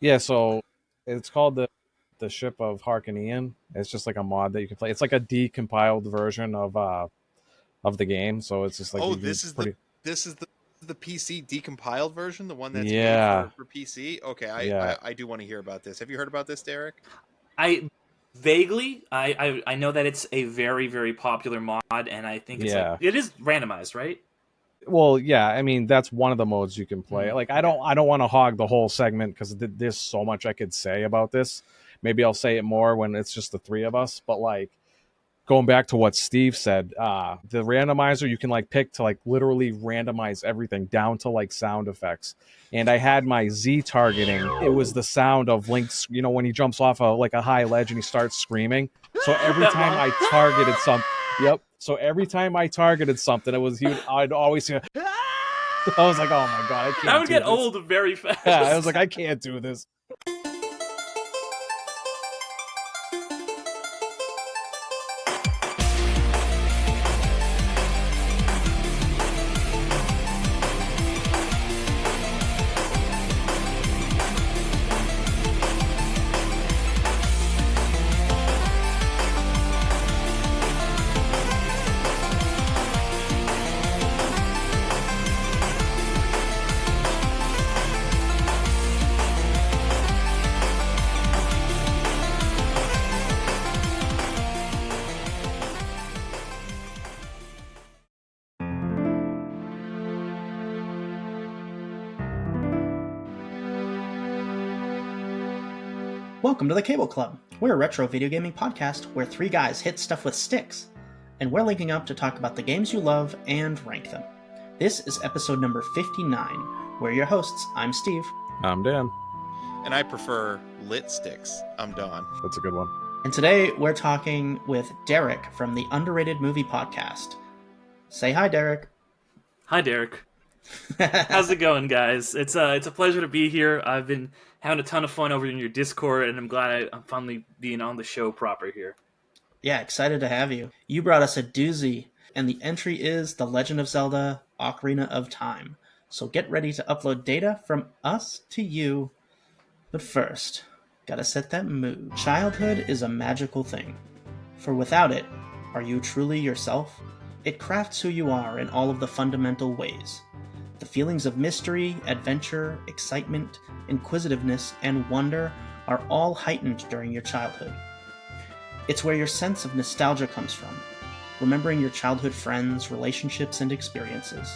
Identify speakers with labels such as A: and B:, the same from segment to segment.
A: Yeah, so it's called the Ship of Harkinian. It's just like a mod that you can play. It's like a decompiled version of the game. So it's just like
B: Oh,
A: you can pretty.
B: this is the PC decompiled version, the one that's made
A: Yeah,
B: for PC. Okay,
A: yeah.
B: I do want to hear about this. Have you heard about this, Derek?
C: I vaguely, I know that it's a very very popular mod, and I think it's like
A: Yeah.
C: it is randomized, right?
A: Well, yeah. I mean, that's one of the modes you can play. Like,
C: Okay.
A: I don't want to hog the whole segment because there's so much I could say about this. Maybe I'll say it more when it's just the three of us. But like, going back to what Steve said, the randomizer you can like pick to like literally randomize everything down to like sound effects. And I had my Z targeting. It was the sound of Link's, when he jumps off like a high ledge and he starts screaming. So every
C: That
A: time
C: long.
A: I targeted some, yep. So every time I targeted something, I'd always hear. I was like, oh my god, I
C: That
A: can't
C: would
A: do
C: get
A: this.
C: old very fast.
A: Yeah, I was like, I can't do this.
D: Welcome to the Cable Club. We're a retro video gaming podcast where three guys hit stuff with sticks, and we're linking up to talk about the games you love and rank them. This is episode number 59. We're your hosts. I'm Steve.
A: I'm Dan.
B: And I prefer lit sticks. I'm Don.
A: That's a good one.
D: And today we're talking with Derick from the Underrated Movie Podcast. Say hi, Derick.
C: Hi, Derek. How's it going, guys? It's a pleasure to be here. I've been having a ton of fun over in your Discord, and I'm glad I'm finally being on the show proper here.
D: Yeah, excited to have you. You brought us a doozy, and the entry is The Legend of Zelda Ocarina of Time. So get ready to upload data from us to you. But first, gotta set that mood. Childhood is a magical thing, for without it, are you truly yourself? It crafts who you are in all of the fundamental ways. The feelings of mystery, adventure, excitement, inquisitiveness, and wonder are all heightened during your childhood. It's where your sense of nostalgia comes from, remembering your childhood friends, relationships, and experiences.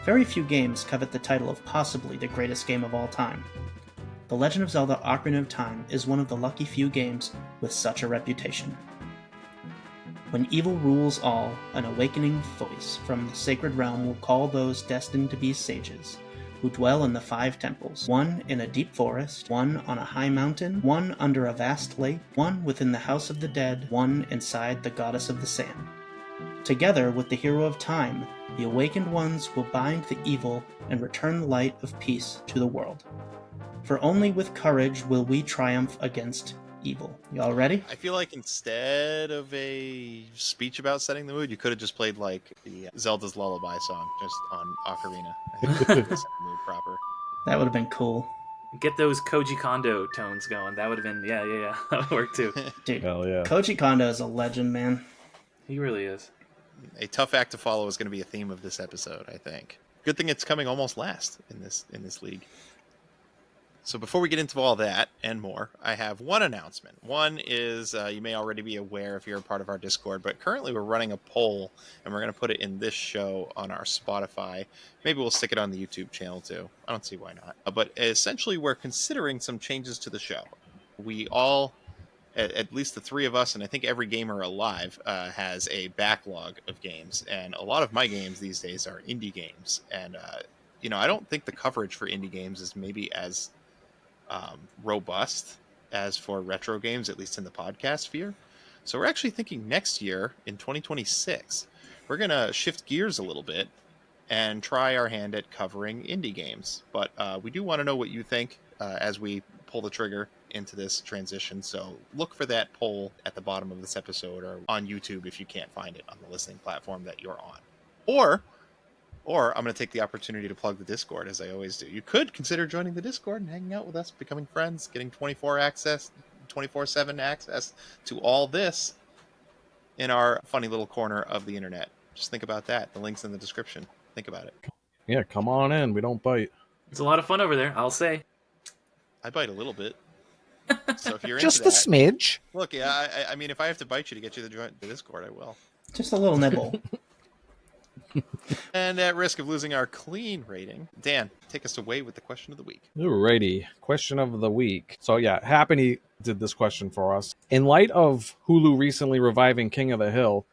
D: Very few games covet the title of possibly the greatest game of all time. The Legend of Zelda Ocarina of Time is one of the lucky few games with such a reputation. When evil rules all, an awakening voice from the sacred realm will call those destined to be sages, who dwell in the 5 temples, one in a deep forest, one on a high mountain, one under a vast lake, one within the house of the dead, one inside the goddess of the sand. Together with the hero of time, the awakened ones will bind the evil and return the light of peace to the world. For only with courage will we triumph against evil. Y'all ready?
B: I feel like instead of a speech about setting the mood, you could have just played like the Zelda's Lullaby song just on Ocarina. I think that would set the mood proper.
D: That would have been cool.
C: Get those Koji Kondo tones going. That would have been, yeah. That would work too.
D: Dude,
A: Hell yeah.
D: Koji Kondo is a legend, man.
C: He really is.
B: A tough act to follow is going to be a theme of this episode, I think. Good thing it's coming almost last in this league. So before we get into all that and more, I have one announcement. One is, you may already be aware if you're a part of our Discord, but currently we're running a poll, and we're going to put it in this show on our Spotify. Maybe we'll stick it on the YouTube channel too. I don't see why not. But essentially, we're considering some changes to the show. We all, at least the three of us, and I think every gamer alive, has a backlog of games. And a lot of my games these days are indie games. And, I don't think the coverage for indie games is maybe as robust as for retro games, at least in the podcast sphere. So we're actually thinking next year in 2026, we're going to shift gears a little bit and try our hand at covering indie games. But we do want to know what you think as we pull the trigger into this transition. So look for that poll at the bottom of this episode or on YouTube if you can't find it on the listening platform that you're on. Or Or I'm going to take the opportunity to plug the Discord, as I always do. You could consider joining the Discord and hanging out with us, becoming friends, getting 24/7 access to all this in our funny little corner of the internet. Just think about that. The link's in the description. Think about it.
A: Yeah, come on in. We don't bite.
C: It's a lot of fun over there, I'll say.
B: I bite a little bit. So if you're
A: Just
B: into
A: a
B: that,
A: smidge.
B: look, yeah, I mean, if I have to bite you to get you to join the Discord, I will.
D: Just a little nibble.
B: And at risk of losing our clean rating, Dan, take us away with the question of the week.
A: Alrighty, question of the week. So yeah, Happiny did this question for us. In light of Hulu recently reviving King of the Hill,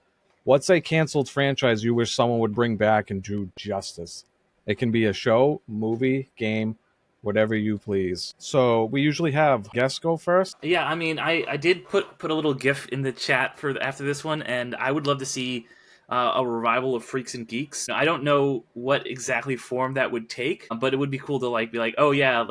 A: what's a canceled franchise you wish someone would bring back and do justice? It can be a show, movie, game, whatever you please. So we usually have guests go first.
C: Yeah, I mean, I did put a little GIF in the chat for after this one, and I would love to see a revival of Freaks and Geeks. I don't know what exactly form that would take, but it would be cool to be like, oh yeah,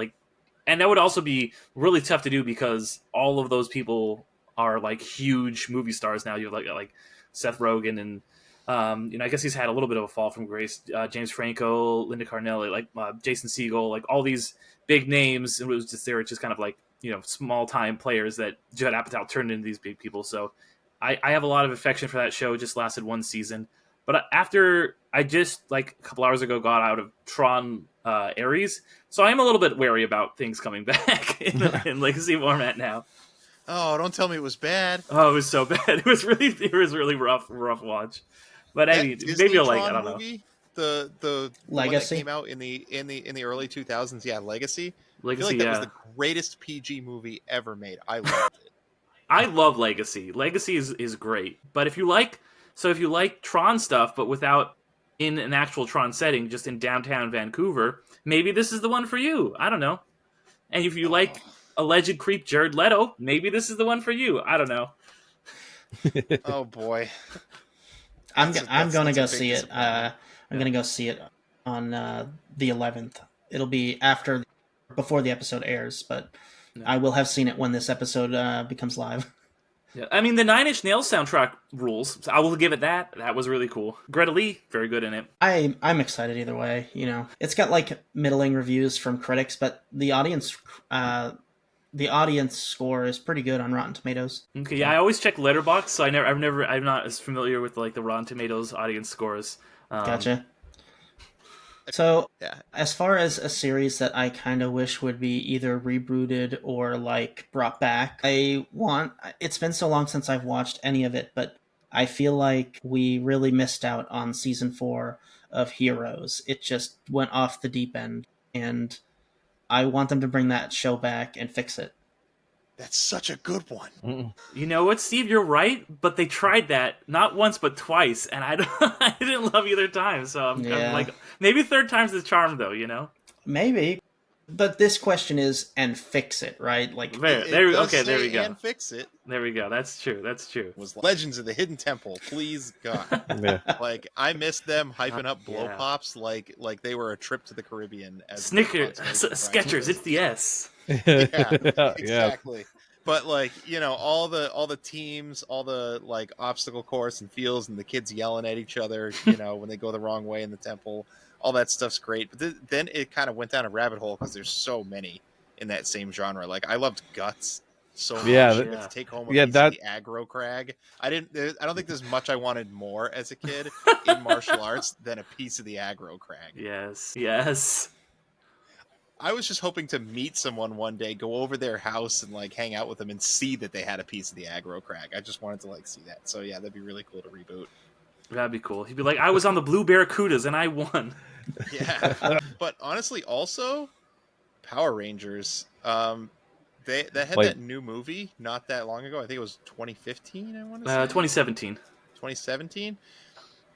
C: and that would also be really tough to do because all of those people are like huge movie stars now. You have like Seth Rogen and I guess he's had a little bit of a fall from grace. James Franco, Linda Cardellini, Jason Segel, like all these big names. And they were just kind of like small time players that Judd Apatow turned into these big people. So I have a lot of affection for that show. It just lasted one season. But after I just a couple hours ago got out of Tron Ares, so I am a little bit wary about things coming back in legacy format now.
B: Oh, don't tell me it was bad.
C: Oh, it was so bad. It was really rough watch. But I mean, maybe you'll like it. I don't know.
B: The
D: Legacy
B: one that came out in the early 2000s. Yeah, Legacy. I feel
C: Legacy,
B: like that was the greatest PG movie ever made. I loved it.
C: I love Legacy. Legacy is great. But if you like Tron stuff, but without in an actual Tron setting, just in downtown Vancouver, maybe this is the one for you. I don't know. And if you like alleged creep Jared Leto, maybe this is the one for you. I don't know.
B: Oh boy.
D: I'm gonna go see it. I'm gonna go see it on the 11th. It'll be before the episode airs, but I will have seen it when this episode becomes live.
C: Yeah, I mean the Nine Inch Nails soundtrack rules. So I will give it that. That was really cool. Greta Lee, very good in it.
D: I'm excited either way. It's got middling reviews from critics, but the audience score is pretty good on Rotten Tomatoes.
C: Okay, yeah, I always check Letterboxd, so I'm not as familiar with the Rotten Tomatoes audience scores.
D: Gotcha. So,
B: yeah.
D: As far as a series that I kind of wish would be either rebooted or brought back, it's been so long since I've watched any of it, but I feel like we really missed out on season 4 of Heroes. It just went off the deep end, and I want them to bring that show back and fix it.
B: That's such a good one.
A: Mm-mm.
C: You know what, Steve? You're right, but they tried that not once but twice, and I didn't love either time. So I'm like, maybe third time's the charm, though.
D: Maybe, but this question is and fix it, right?
C: There we go.
B: And fix it.
C: There we go. That's true.
B: Was Legends of the Hidden Temple? Please God.
A: Yeah.
B: I missed them hyping up blow pops like they were a trip to the Caribbean. As
C: Snickers, Skechers. It's the S.
B: Yeah, exactly. But all the teams, all the obstacle course and fields, and the kids yelling at each other, when they go the wrong way in the temple, all that stuff's great. But then it kind of went down a rabbit hole because there's so many in that same genre. I loved Guts so much. To take home a piece of the aggro crag. I don't think there's much I wanted more as a kid in martial arts than a piece of the aggro crag.
C: Yes.
B: I was just hoping to meet someone one day, go over their house and hang out with them and see that they had a piece of the aggro crag. I just wanted to see that. So yeah, that'd be really cool to reboot.
C: That'd be cool. He'd be like, I was on the Blue Barracudas and I won.
B: Yeah. But honestly, also Power Rangers. They had that new movie not that long ago. I think it was 2015. I want to say
C: 2017.
B: 2017,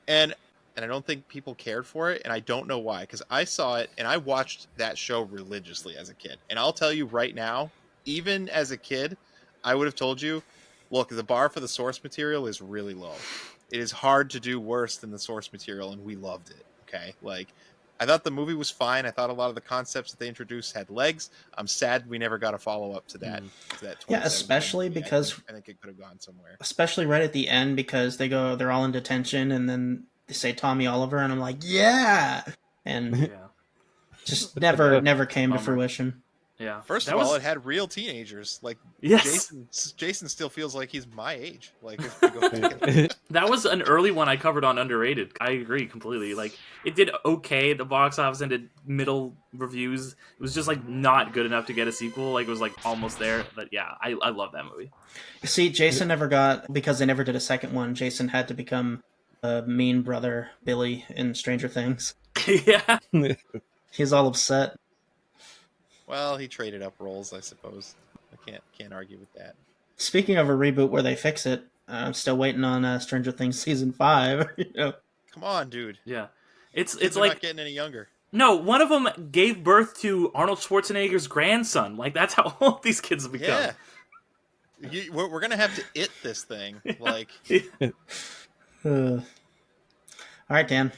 B: and I don't think people cared for it, and I don't know why. Because I saw it and I watched that show religiously as a kid, and I'll tell you right now, even as a kid, I would have told you, look, the bar for the source material is really low. It is hard to do worse than the source material, and we loved it. Okay, I thought the movie was fine. I thought a lot of the concepts that they introduced had legs. I'm sad we never got a follow-up to that.
D: Yeah, especially
B: movie.
D: because
B: I think it could have gone somewhere.
D: Especially right at the end, because they're all in detention, and then they say Tommy Oliver, and I'm like, yeah, and
C: Yeah.
D: just never came to
C: Bummer.
D: fruition.
C: Yeah.
B: First
C: That
B: of all,
C: was-
B: it had real teenagers. Like
C: Yes.
B: Jason still feels like he's my age. Like if we go thinking-
C: That was an early one I covered on Underrated. I agree completely. Like, it did okay at the box office and did middle reviews. It was just, like, not good enough to get a sequel. Like, it was, like, almost there. But, yeah, I love that movie.
D: See, Jason never got, because they never did a second one, Jason had to become a mean brother Billy in Stranger Things.
C: Yeah.
D: He's all upset.
B: well, he traded up roles, I suppose. I can't argue with that.
D: Speaking of a reboot where they fix it, I'm still waiting on Stranger Things season 5. You know,
B: Come on, dude.
C: Yeah. It's
B: Kids are
C: like,
B: not getting any younger.
C: no, one of them gave birth to Arnold Schwarzenegger's grandson. Like, that's how old these kids have become.
B: Yeah. We're gonna have to it this thing. Like
D: all right, Dan.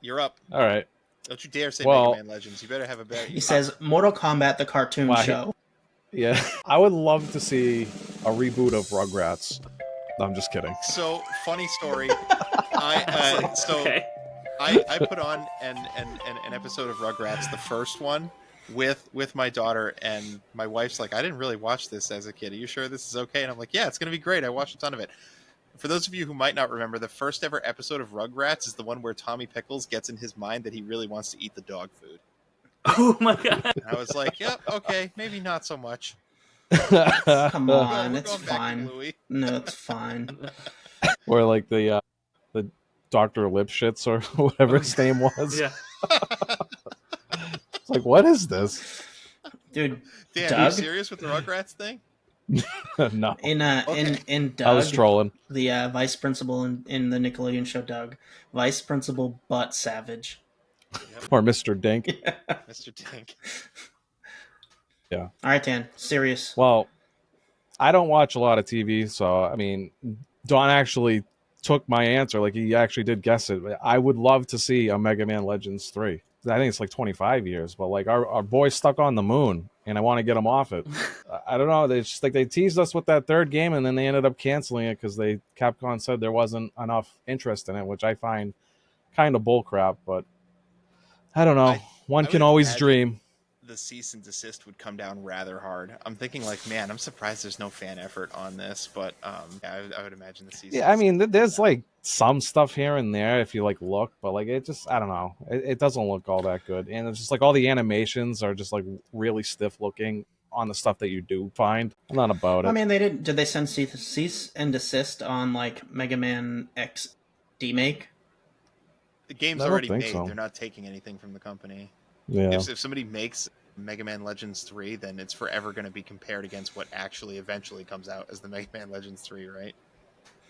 B: you're up.
A: All right.
B: Don't you dare say
A: Well-
B: Mega Man Legends. You better have a better.
D: He says Mortal Kombat, the cartoon
A: Why?
D: show.
A: Yeah, I would love to see a reboot of Rugrats. No, I'm just kidding.
B: So funny story.
C: Okay.
B: I put on an episode of Rugrats, the first one, with my daughter, and my wife's like, I didn't really watch this as a kid. Are you sure this is okay? And I'm like, yeah, it's gonna be great. I watched a ton of it. For those of you who might not remember, the first ever episode of Rugrats is the one where Tommy Pickles gets in his mind that he really wants to eat the dog food.
C: Oh, my God.
B: And I was like, yep, okay, maybe not so much.
D: Come
B: We're
D: on,
B: going
D: it's
B: back to
D: fine.
B: Bluey.
D: No, it's fine.
A: Or like the Dr. Lipschitz or whatever his name was.
C: Yeah.
A: It's like, what is this?
D: Dude,
B: Dan, are you
D: Doug?
B: serious with the Rugrats thing?
A: No,
D: in
B: Okay.
D: in
A: I was
D: Doug,
A: trolling.
D: the vice principal in the Nickelodeon show Doug, Vice Principal Butt Savage.
A: Or Mr. Dink.
B: Mr. Tank.
D: All right, Dan. Serious.
A: Well, I don't watch a lot of TV, so I mean, Don actually took my answer. Like, he actually did guess it. I would love to see a Mega Man Legends 3. I think it's like 25 years, but like our boy's stuck on the moon, and I want to get him off it. I don't know. They just like they teased us with that third game, and then they ended up canceling it because Capcom said there wasn't enough interest in it, which I find kind of bullcrap. But I don't know. One
B: I
A: can
B: would
A: always
B: imagine
A: dream.
B: The cease and desist would come down rather hard. I'm thinking like, man, I'm surprised there's no fan effort on this, but yeah, I would imagine the cease.
A: Yeah, I mean, there's like some stuff here and there if you like look, but like it just, I don't know, it doesn't look all that good, and it's just like all the animations are just like really stiff looking on the stuff that you do find. I'm not about it.
D: I mean, they didn't. Did they send cease and desist on like Mega Man X remake?
B: the game's
A: I don't
B: already
A: think
B: made.
A: so.
B: They're not taking anything from the company.
A: Yeah,
B: If somebody makes Mega Man Legends 3, then it's forever going to be compared against what actually eventually comes out as the Mega Man Legends 3, right?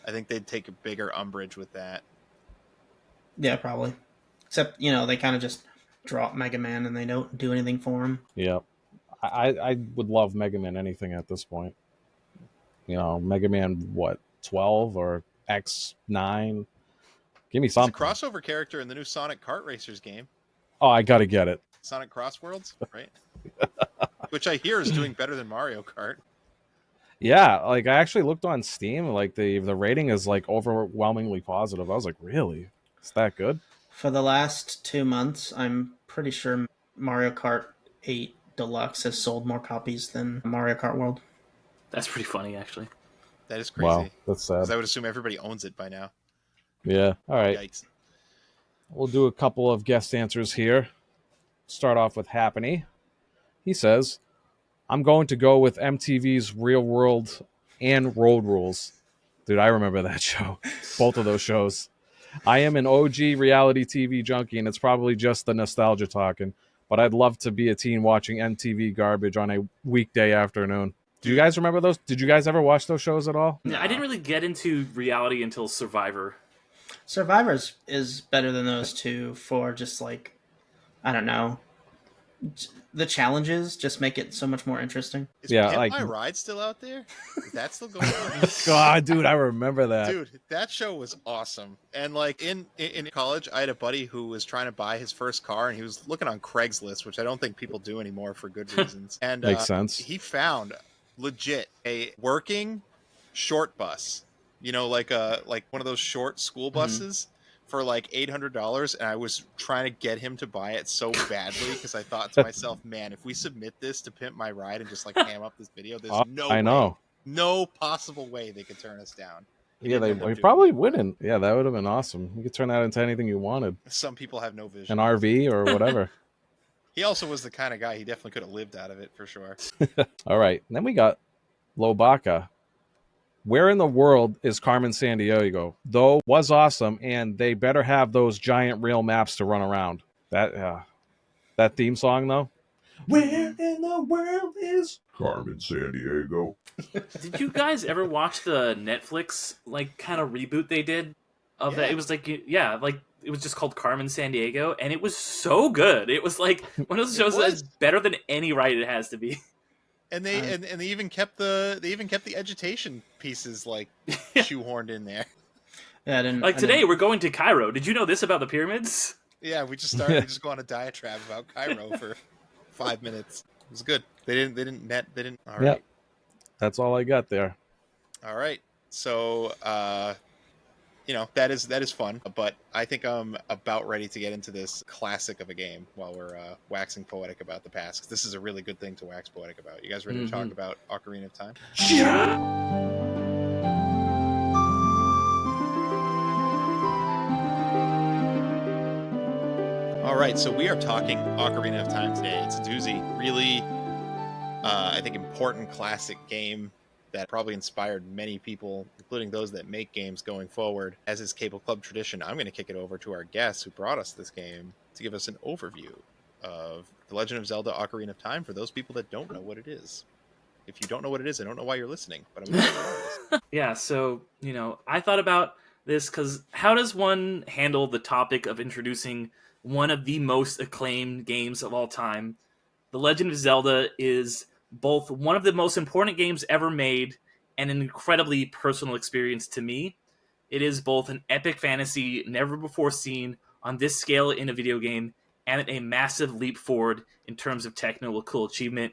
B: I think they'd take a bigger umbrage with that.
D: Yeah, probably. Except they kind of just drop Mega Man and they don't do anything for him.
A: yeah. I would love Mega Man anything at this point. Mega Man 12 or X9. Give me
B: He's a
A: something.
B: crossover character in the new Sonic Kart Racers game,
A: Oh, I gotta get it.
B: Sonic Cross Worlds, right? Which I hear is doing better than Mario Kart.
A: Yeah, like I actually looked on Steam. Like the rating is like overwhelmingly positive. I was like, really? It's that good?
D: For the last 2 months, I'm pretty sure Mario Kart 8 Deluxe has sold more copies than Mario Kart World.
C: That's pretty funny, actually.
B: That is crazy.
A: Wow, that's sad.
B: Because I would assume everybody owns it by now.
A: Yeah. All right.
B: Yikes.
A: We'll do a couple of guest answers here. Start off with Happiny. He says, I'm going to go with MTV's Real World and Road Rules. Dude, I remember that show. Both of those shows. I am an OG reality TV junkie, and it's probably just the nostalgia talking, but I'd love to be a teen watching MTV garbage on a weekday afternoon. Do you guys remember those? Did you guys ever watch those shows at all?
C: Yeah, I didn't really get into reality until Survivor.
D: Survivors is better than those two for just like, I don't know. The challenges just make it so much more interesting.
B: Is
A: Yeah,
B: Pimp
A: like-
B: My Ride still out there? Is that still going on?
A: God, dude, I remember that.
B: Dude, that show was awesome. And like in college, I had a buddy who was trying to buy his first car, and he was looking on Craigslist, which I don't think people do anymore for good reasons. And
A: Makes sense.
B: He found legit a working short bus. Like one of those short school buses for like $800, and I was trying to get him to buy it so badly because I thought to myself, man, if we submit this to Pimp My Ride and just like ham up this video, there's
A: I know.
B: no possible way they could turn us down.
A: Yeah, they probably wouldn't. Yeah, that would have been awesome. You could turn that into anything you wanted.
B: Some people have no vision.
A: An RV or whatever.
B: He also was the kind of guy, he definitely could have lived out of it for sure.
A: All right. And then we got Lobaka. Where in the world is Carmen Sandiego? Though was awesome, and they better have those giant real maps to run around. That theme song though. Where in the world is Carmen Sandiego?
C: Did you guys ever watch the Netflix like kind of reboot they did of that? It was like it was just called Carmen Sandiego, and it was so good. It was like one of those shows that is better than any ride it has to be.
B: And they and they even kept the education pieces like shoehorned in there.
D: Yeah,
C: today we're going to Cairo. Did you know this about the pyramids?
B: Yeah, we just go on a diatribe about Cairo for 5 minutes. It was good. They didn't. All right.
A: Yep. That's all I got there.
B: All right. So that is fun, but I think I'm about ready to get into this classic of a game while we're waxing poetic about the past. 'Cause this is a really good thing to wax poetic about. You guys ready to talk about Ocarina of Time?
A: Yeah.
B: All right, so we are talking Ocarina of Time today. It's a doozy, really, I think, important classic game that probably inspired many people, including those that make games going forward. As is Cable Club tradition, I'm going to kick it over to our guest who brought us this game to give us an overview of The Legend of Zelda Ocarina of Time for those people that don't know what it is. If you don't know what it is, I don't know why you're listening, but I'm going to know what it is.
C: Yeah, so, I thought about this because how does one handle the topic of introducing one of the most acclaimed games of all time? The Legend of Zelda is both one of the most important games ever made and an incredibly personal experience to me. It is both an epic fantasy never before seen on this scale in a video game and a massive leap forward in terms of technical achievement.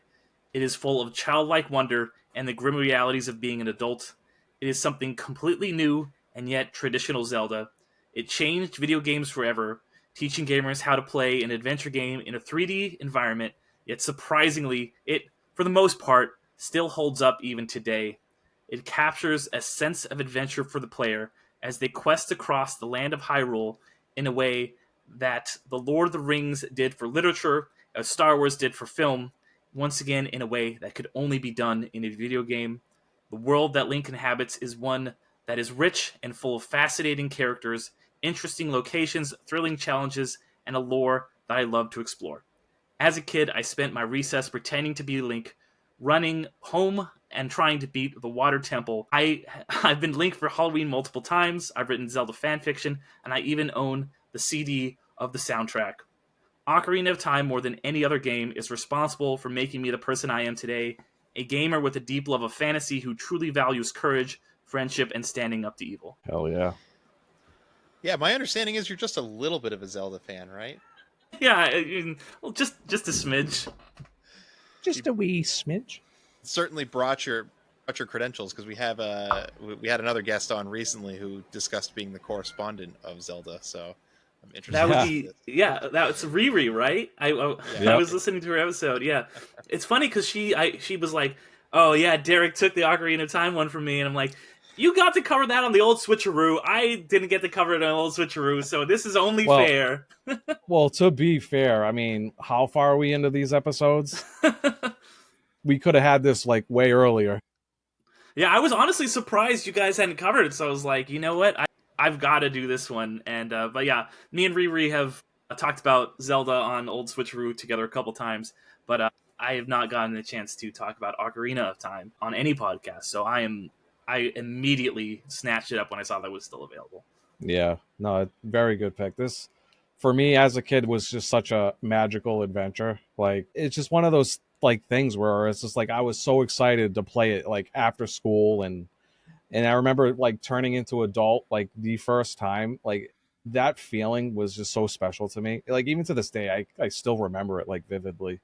C: It is full of childlike wonder and the grim realities of being an adult. It is something completely new and yet traditional Zelda. It changed video games forever, teaching gamers how to play an adventure game in a 3D environment, yet surprisingly, it, for the most part, still holds up even today. It captures a sense of adventure for the player as they quest across the land of Hyrule in a way that the Lord of the Rings did for literature, as Star Wars did for film, once again in a way that could only be done in a video game. The world that Link inhabits is one that is rich and full of fascinating characters, interesting locations, thrilling challenges, and a lore that I love to explore. As a kid, I spent my recess pretending to be Link, running home and trying to beat the Water Temple. I've been Link for Halloween multiple times, I've written Zelda fanfiction, and I even own the CD of the soundtrack. Ocarina of Time, more than any other game, is responsible for making me the person I am today, a gamer with a deep love of fantasy who truly values courage, friendship, and standing up to evil.
A: Hell yeah.
B: Yeah, my understanding is you're just a little bit of a Zelda fan, right?
C: Yeah, well, just a smidge.
A: Just a wee smidge.
B: Certainly brought your credentials, because we had another guest on recently who discussed being the correspondent of Zelda. So I'm interested.
C: That would be that's Riri, right? I was listening to her episode. Yeah, it's funny because she was like, "Oh yeah, Derick took the Ocarina of Time one from me," and I'm like, "You got to cover that on the old switcheroo. I didn't get to cover it on the old switcheroo, so this is only fair."
A: Well, to be fair, I mean, how far are we into these episodes? We could have had this like way earlier.
C: Yeah, I was honestly surprised you guys hadn't covered it, so I was like, you know what? I've got to do this one. And but yeah, me and Riri have talked about Zelda on old switcheroo together a couple times, but I have not gotten a chance to talk about Ocarina of Time on any podcast, so I immediately snatched it up when I saw that it was still available.
A: Yeah, no, very good pick. This, for me as a kid, was just such a magical adventure. Like, it's just one of those like things where it's just like I was so excited to play it like after school, and I remember like turning into adult like the first time. Like, that feeling was just so special to me. Like, even to this day, I still remember it like vividly.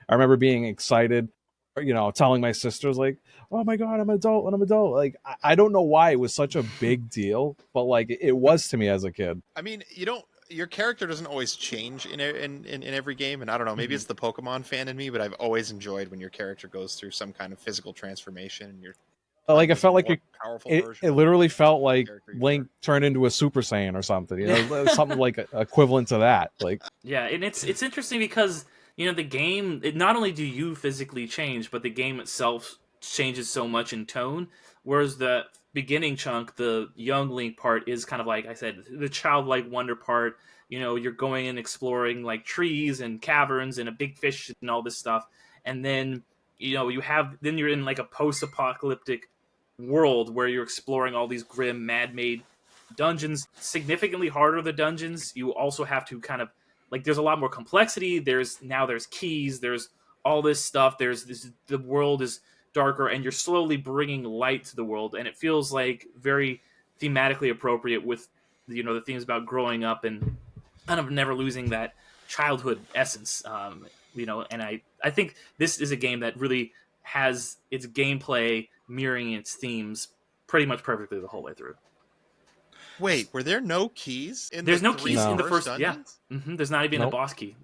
A: I remember being excited telling my sisters like, "Oh my god, I'm an adult and I'm an adult." Like I don't know why it was such a big deal, but like it was to me as a kid.
B: I mean, you don't. Your character doesn't always change in every game, and I don't know. Maybe it's the Pokemon fan in me, but I've always enjoyed when your character goes through some kind of physical transformation, and you're
A: Like
B: playing
A: it
B: as a
A: felt like
B: more powerful
A: it
B: version of
A: literally felt
B: the
A: like
B: character you
A: Link turned into a Super Saiyan or something. Something like equivalent to that. Like
C: Yeah, and it's interesting because the game. Not only do you physically change, but the game itself changes so much in tone. Whereas the beginning chunk, the young Link part, is kind of like I said, the childlike wonder part. You're going and exploring like trees and caverns and a big fish and all this stuff, and then you're in like a post-apocalyptic world where you're exploring all these grim, man-made dungeons. Significantly harder the dungeons. You also have to kind of like there's a lot more complexity. There's keys. There's all this stuff. The world is darker, and you're slowly bringing light to the world, and it feels like very thematically appropriate with the themes about growing up and kind of never losing that childhood essence. And I think this is a game that really has its gameplay mirroring its themes pretty much perfectly the whole way through.
B: Wait, were there no keys in
C: There's
B: the
C: no
B: three
C: keys in the
B: first
C: first.
B: dungeons?
C: Yeah, there's not even a
A: Nope.
C: boss key.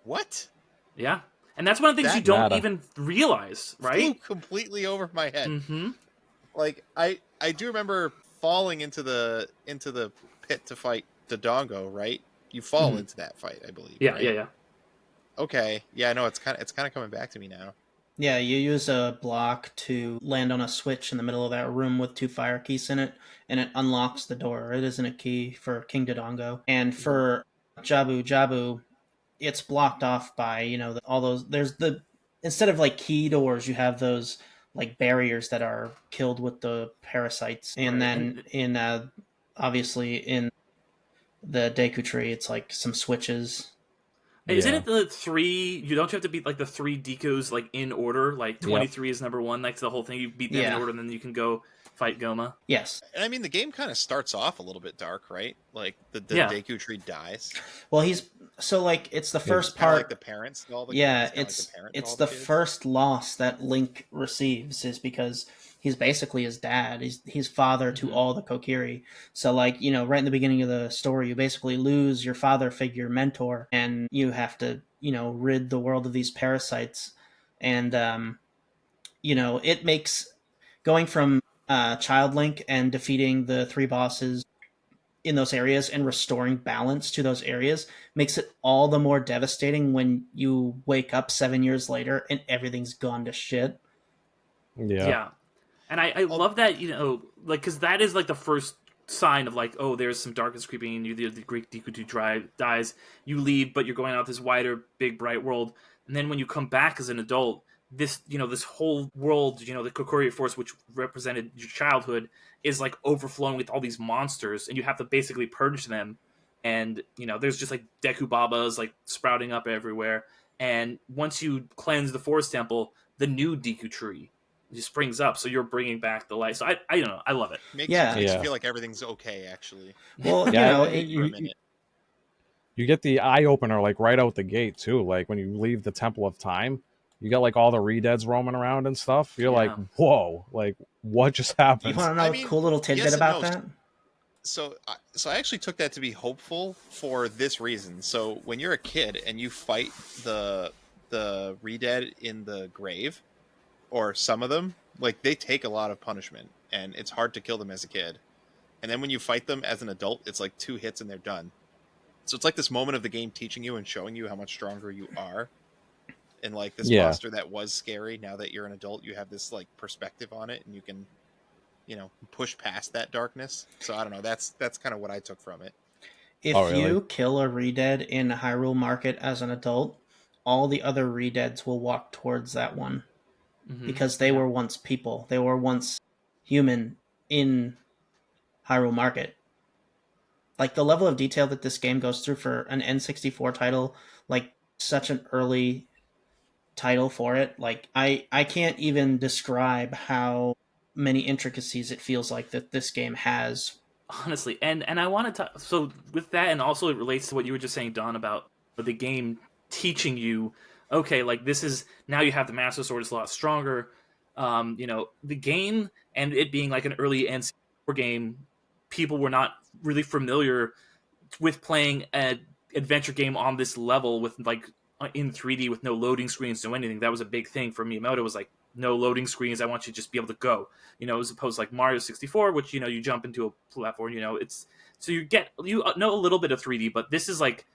B: What?
C: Yeah, and that's one of the things
B: That
C: you don't
A: nada.
C: even realize,
B: Flew
C: right?
B: completely over my head.
C: Mm-hmm.
B: Like I do remember falling into the pit to fight Dodongo, right? You fall
C: Mhm.
B: into that fight, I believe.
C: Yeah,
B: right?
C: yeah.
B: Okay. Yeah, no, it's kind of coming back to me now.
D: Yeah, you use a block to land on a switch in the middle of that room with 2 fire keys in it, and it unlocks the door. It isn't a key for King Dodongo. And for Jabu Jabu, it's blocked off by, all those. Instead of like key doors, you have those like barriers that are killed with the parasites. And
C: Right,
D: then obviously in the Deku tree, it's like some switches.
C: Isn't
A: Yeah.
C: it the three? You don't you have to beat like the three Dekos like in order. Like
A: Yep.
C: 23 is number one. Like the whole thing. You beat them in
D: Yeah.
C: order, and then you can go fight Goma.
D: Yes.
B: And I mean, the game kind of starts off a little bit dark, right? Like the
C: Yeah.
B: Deku tree dies.
D: Well, it's the first
B: Kind of
D: part.
B: like the parents to all the
D: Yeah,
B: kinda like the parent to
D: it's
B: all
D: the
B: kids.
D: first loss that Link receives is because he's basically his dad. He's father to all the Kokiri. So like, right in the beginning of the story, you basically lose your father figure mentor, and you have to, rid the world of these parasites. And it makes going from Child Link and defeating the 3 bosses in those areas and restoring balance to those areas makes it all the more devastating when you wake up 7 years later and everything's gone to shit.
A: Yeah.
C: And I love that like because that is like the first sign of like, oh, there's some darkness creeping in you. The Greek Deku dies. You leave, but you're going out this wider, big, bright world. And then when you come back as an adult, this this whole world, the Kokiri Force, which represented your childhood, is like overflowing with all these monsters, and you have to basically purge them. And there's just like Deku Babas like sprouting up everywhere. And once you cleanse the Forest Temple, the new Deku Tree just springs up, so you're bringing back the light. So I don't know, I love it.
B: Makes
D: Yeah.
B: you
A: Yeah.
B: feel like everything's okay, actually.
D: Well,
A: Yeah,
B: For a
A: you
B: minute.
A: get the eye opener like right out the gate too. Like when you leave the Temple of Time, you got like all the Redeads roaming around and stuff. You're like,
C: Yeah.
A: whoa, like what just
D: you
A: happened?
D: want to know
B: I
D: a
B: mean,
D: cool little tidbit
B: yes and
D: about
B: no.
D: that?
B: So I actually took that to be hopeful for this reason. So when you're a kid and you fight the Redead in the grave, or some of them, like they take a lot of punishment, and it's hard to kill them as a kid. And then when you fight them as an adult, it's like 2 hits and they're done. So it's like this moment of the game teaching you and showing you how much stronger you are. And like this
A: Yeah.
B: monster that was scary, now that you're an adult, you have this like perspective on it, and you can, push past that darkness. So I don't know. That's kind of what I took from it.
D: If
A: Oh, really?
D: you kill a Redead in Hyrule Market as an adult, all the other Redeads will walk towards that one because they were once people. They were once human in Hyrule Market. Like the level of detail that this game goes through for an N64 title, like such an early title for it, like I can't even describe how many intricacies it feels like that this game has.
C: Honestly, and I want to talk. So with that, and also it relates to what you were just saying, Don, about the game teaching you okay, like this is now you have the Master Sword is a lot stronger. The game and it being like an early N64 game, people were not really familiar with playing an adventure game on this level with like in 3D with no loading screens, no anything. That was a big thing for Miyamoto. Was like no loading screens. I want you to just be able to go. As opposed to like Mario 64, which you jump into a platform. It's so you know a little bit of 3D, but this is like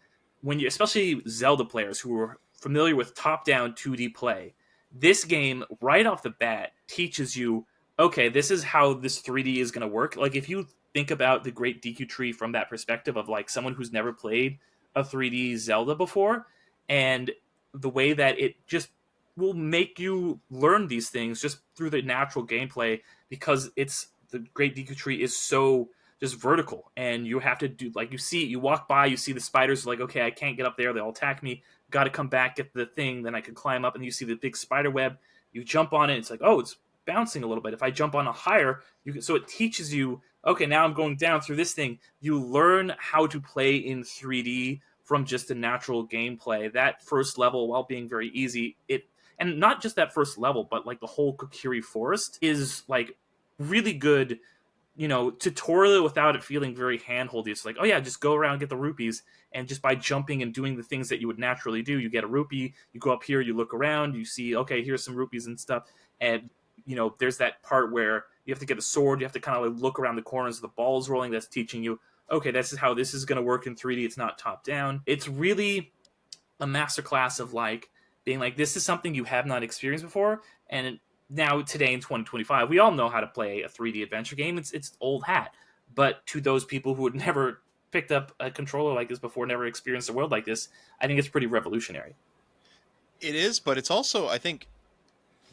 C: when you, especially Zelda players who are familiar with top-down 2D play. This game right off the bat teaches you, okay, this is how this 3D is going to work. Like if you think about the Great DQ Tree from that perspective of like someone who's never played a 3D Zelda before, and the way that it just will make you learn these things just through the natural gameplay, because it's the Great DQ Tree is so just vertical, and you have to do like you walk by, you see the spiders, like okay, I can't get up there, they'll attack me. Got to come back, get the thing, then I can climb up, and you see the big spider web. You jump on it, it's like, oh, it's bouncing a little bit. If I jump on a higher, so it teaches you, okay, now I'm going down through this thing. You learn how to play in 3D from just a natural gameplay. That first level, while being very easy, and not just that first level, but like the whole Kokiri Forest is like really good, tutorial without it feeling very handholdy. It's like, oh yeah, just go around, get the rupees, and just by jumping and doing the things that you would naturally do, you get a rupee, you go up here, you look around, you see, okay, here's some rupees and stuff, and there's that part where you have to get a sword, you have to kind of like look around the corners, the ball's rolling, that's teaching you, okay, this is how this is going to work in 3D, it's not top down. It's really a masterclass of like being like, this is something you have not experienced before, and now today in 2025 we all know how to play a 3D adventure game. It's old hat, but to those people who had never picked up a controller like this before, never experienced a world like this, I think it's pretty revolutionary.
B: It is, but it's also, I think,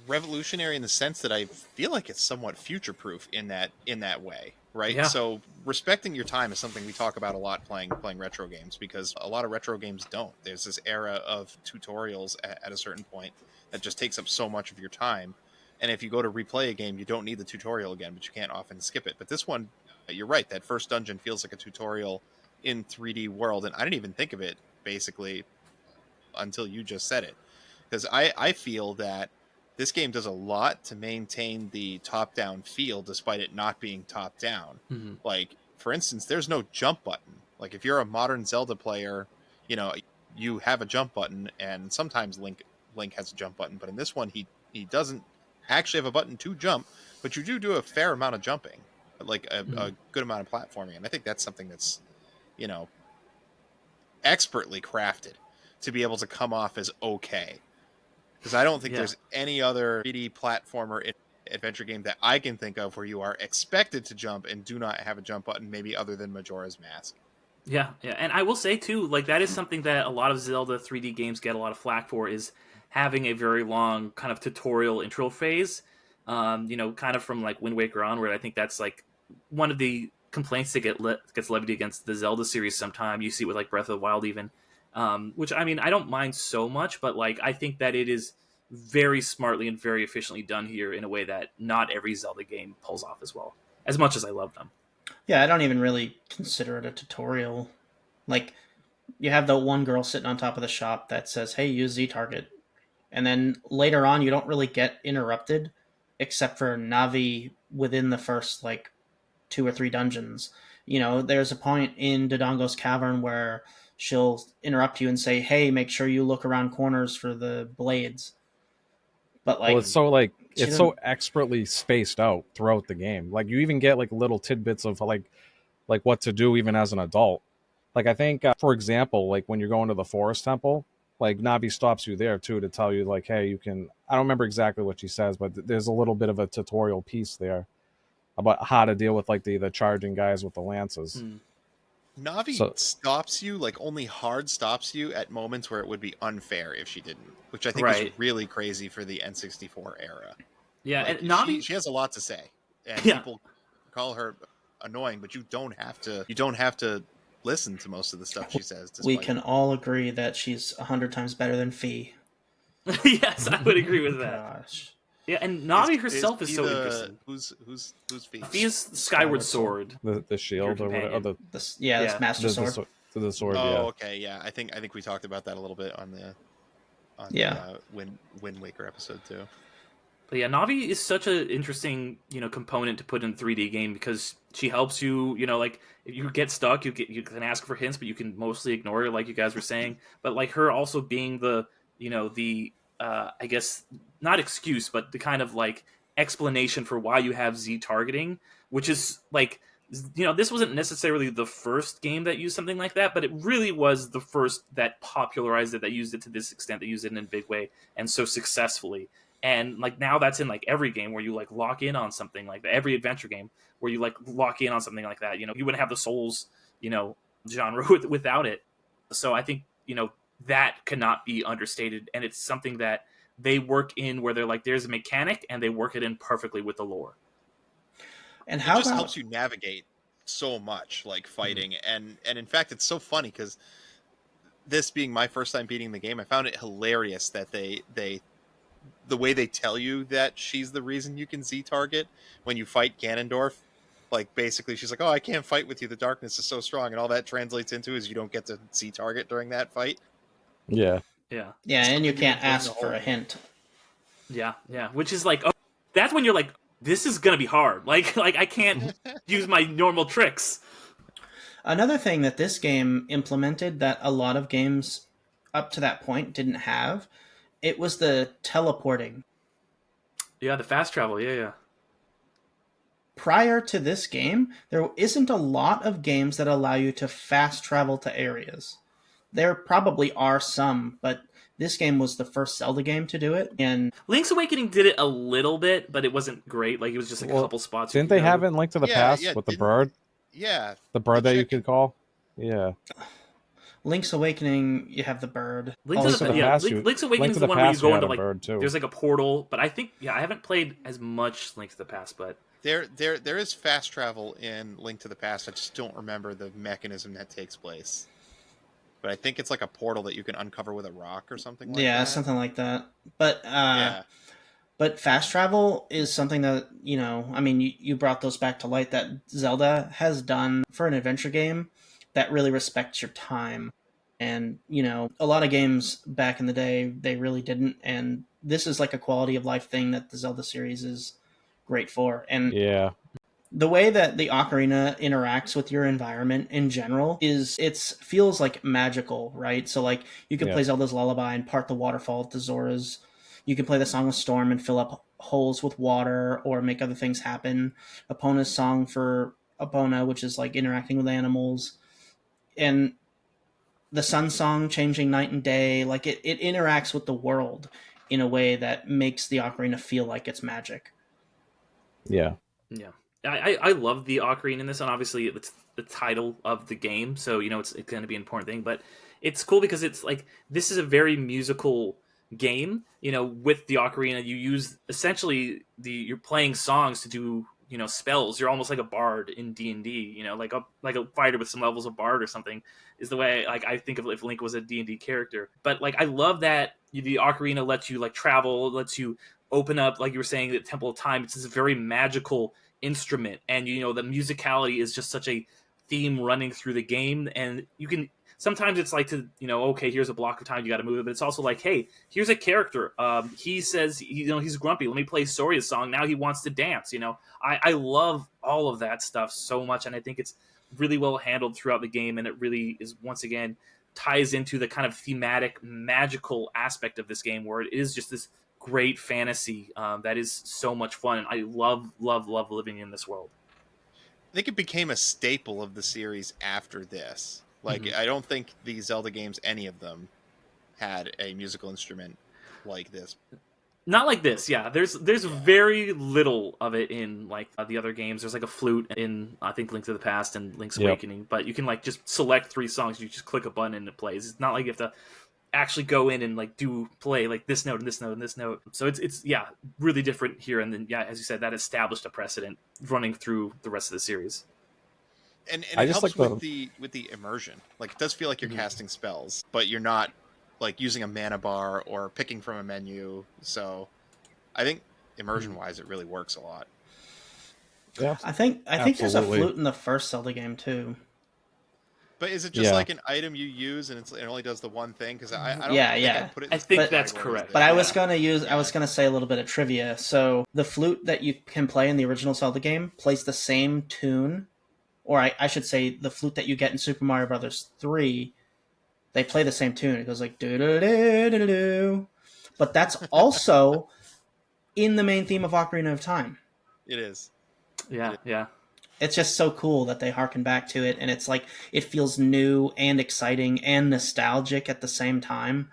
B: revolutionary in the sense that I feel like it's somewhat future proof in that way, right?
C: Yeah.
B: So respecting your time is something we talk about a lot playing retro games, because a lot of retro games don't. There's this era of tutorials at a certain point that just takes up so much of your time. And if you go to replay a game, you don't need the tutorial again, but you can't often skip it. But this one, you're right, that first dungeon feels like a tutorial in 3D world. And I didn't even think of it, basically, until you just said it. Because I feel that this game does a lot to maintain the top-down feel, despite it not being top-down.
C: Mm-hmm.
B: Like, for instance, there's no jump button. Like, if you're a modern Zelda player, you have a jump button, and sometimes Link has a jump button. But in this one, he doesn't actually have a button to jump, but you do a fair amount of jumping, like a good amount of platforming. And I think that's something that's, expertly crafted to be able to come off as okay. Because I don't think there's any other 3D platformer adventure game that I can think of where you are expected to jump and do not have a jump button, maybe other than Majora's Mask.
C: Yeah. And I will say, too, like, that is something that a lot of Zelda 3D games get a lot of flack for, is having a very long kind of tutorial intro phase, kind of from, like, Wind Waker onward. I think that's, like, one of the complaints that gets levied against the Zelda series sometime. You see it with, like, Breath of the Wild even, which, I mean, I don't mind so much, but, like, I think that it is very smartly and very efficiently done here in a way that not every Zelda game pulls off as well, as much as I love them.
D: Yeah, I don't even really consider it a tutorial. Like, you have the one girl sitting on top of the shop that says, hey, use Z-Target. And then later on, you don't really get interrupted, except for Navi within the first, 2 or 3 dungeons. There's a point in Dodongo's Cavern where she'll interrupt you and say, hey, make sure you look around corners for the blades. But,
A: well, it's so expertly spaced out throughout the game. Like, you even get, little tidbits of, like what to do even as an adult. Like, I think, for example, like, when you're going to the Forest Temple, like, Navi stops you there, too, to tell you, like, hey, you can... I don't remember exactly what she says, but there's a little bit of a tutorial piece there about how to deal with, like, the charging guys with the lances.
B: Navi stops you, only hard stops you at moments where it would be unfair if she didn't, which I think is really crazy for the N64 era.
C: Yeah, and Navi...
B: She has a lot to say, and people call her annoying, but you don't have to listen to most of the stuff she says.
D: We can all agree that she's 100 times better than Fee.
C: Yes, I would agree with that.
D: Gosh.
C: Yeah, and Navi herself is so interesting.
B: Who's Fee?
C: Fee is Skyward Sword.
A: The shield or whatever.
D: It's Master Sword.
A: The sword.
B: Oh, okay, yeah. I think we talked about that a little bit on on
D: Yeah.
B: the Wind Waker episode too.
C: But yeah, Navi is such an interesting, component to put in a 3D game because she helps you, like if you get stuck, you can ask for hints, but you can mostly ignore it, like you guys were saying. But like her also being the, I guess not excuse, but the kind of like explanation for why you have Z targeting, which is like, this wasn't necessarily the first game that used something like that, but it really was the first that popularized it, that used it to this extent, that used it in a big way and so successfully. And like now that's in like every game where you like lock in on something like that, every adventure game where you like lock in on something like that. You wouldn't have the Souls, genre without it. So I think, that cannot be understated. And it's something that they work in where they're like, there's a mechanic and they work it in perfectly with the lore.
D: And
B: It
D: how
B: just
D: about
B: helps you navigate so much, like fighting, and in fact, it's so funny because this being my first time beating the game, I found it hilarious that they the way they tell you that she's the reason you can Z target when you fight Ganondorf. Like basically, she's like, "Oh, I can't fight with you. The darkness is so strong," and all that translates into is you don't get to Z target during that fight.
A: Yeah.
C: Yeah.
D: yeah, and you
B: Something bring
D: can't
B: the
D: ask for
B: whole
D: a
B: game.
D: hint.
C: Yeah. Which is like, oh, that's when you're like, this is gonna be hard. Like I can't use my normal tricks.
D: Another thing that this game implemented that a lot of games up to that point didn't have, it was the teleporting.
C: Yeah, the fast travel. Yeah.
D: Prior to this game, there isn't a lot of games that allow you to fast travel to areas. There probably are some, but this game was the first Zelda game to do it. And
C: Link's Awakening did it a little bit, but it wasn't great. Like it was just like a couple spots.
A: Didn't they have it in Link to the Past with the bird?
B: Yeah,
A: The bird that you
B: chicken.
A: could call? Yeah.
D: Link's Awakening, you have the bird.
C: Link's Awakening is the one where you go into like there's like a portal, but I think I haven't played as much Link to the Past, but
B: there is fast travel in Link to the Past. I just don't remember the mechanism that takes place. But I think it's like a portal that you can uncover with a rock or something like that.
D: Yeah, something like that. But
B: yeah.
D: But fast travel is something that, I mean, you brought those back to light that Zelda has done for an adventure game that really respects your time. And, a lot of games back in the day, they really didn't. And this is like a quality of life thing that the Zelda series is great for. And
A: Yeah.
D: the way that the ocarina interacts with your environment in general is it feels like magical, right? So like you can play Zelda's Lullaby and part the waterfall to Zora's. You can play the Song of Storm and fill up holes with water or make other things happen. Epona's song for Epona, which is like interacting with animals. And the Sun Song changing night and day. Like it interacts with the world in a way that makes the ocarina feel like it's magic.
A: Yeah.
C: Yeah. I love the ocarina in this, and obviously it's the title of the game, so it's going to be an important thing. But it's cool because it's like this is a very musical game. With the ocarina, you use essentially you're playing songs to do spells. You're almost like a bard in D&D. Like a fighter with some levels of bard or something is the way I think of if Link was a D&D character. But like I love that the ocarina lets you like travel, lets you open up, like you were saying, the Temple of Time. It's this very magical instrument, and the musicality is just such a theme running through the game. And you can sometimes it's like to okay, here's a block of time, you got to move it, but it's also like, hey, here's a character, he says he's grumpy, let me play Soria's song, now he wants to dance. I love all of that stuff so much, and I think it's really well handled throughout the game, and it really is once again ties into the kind of thematic magical aspect of this game where it is just this great fantasy that is so much fun, and I love living in this world.
B: I think it became a staple of the series after this. Like, I don't think the Zelda games, any of them, had a musical instrument like this.
C: Not like this, yeah. There's very little of it in like the other games. There's like a flute in I think Link to the Past and Link's Awakening, but you can like just select 3 songs. You just click a button and it plays. It's not like you have to actually go in and like play like this note and this note and this note. So it's really different here. And then as you said, that established a precedent running through the rest of the series.
B: And it helps with the immersion. Like it does feel like you're casting spells, but you're not like using a mana bar or picking from a menu. So I think immersion wise it really works a lot.
D: Yeah, I think there's a flute in the first Zelda game too.
B: But is it just
A: Yeah.
B: like an item you use and it only does the one thing? Because I don't
D: Yeah,
B: think
D: yeah.
B: I'd put it in
C: I
B: the
C: think
B: same
C: that's
B: category as
C: correct.
B: this.
D: But I was
C: Yeah.
D: gonna
B: Yeah.
D: I was gonna say a little bit of trivia. So the flute that you can play in the original Zelda game plays the same tune, or I should say the flute that you get in Super Mario Brothers 3, they play the same tune. It goes like do do do do do. But that's also in the main theme of Ocarina of Time.
B: It is.
C: Yeah, yeah.
D: It's just so cool that they harken back to it, and it's like it feels new and exciting and nostalgic at the same time.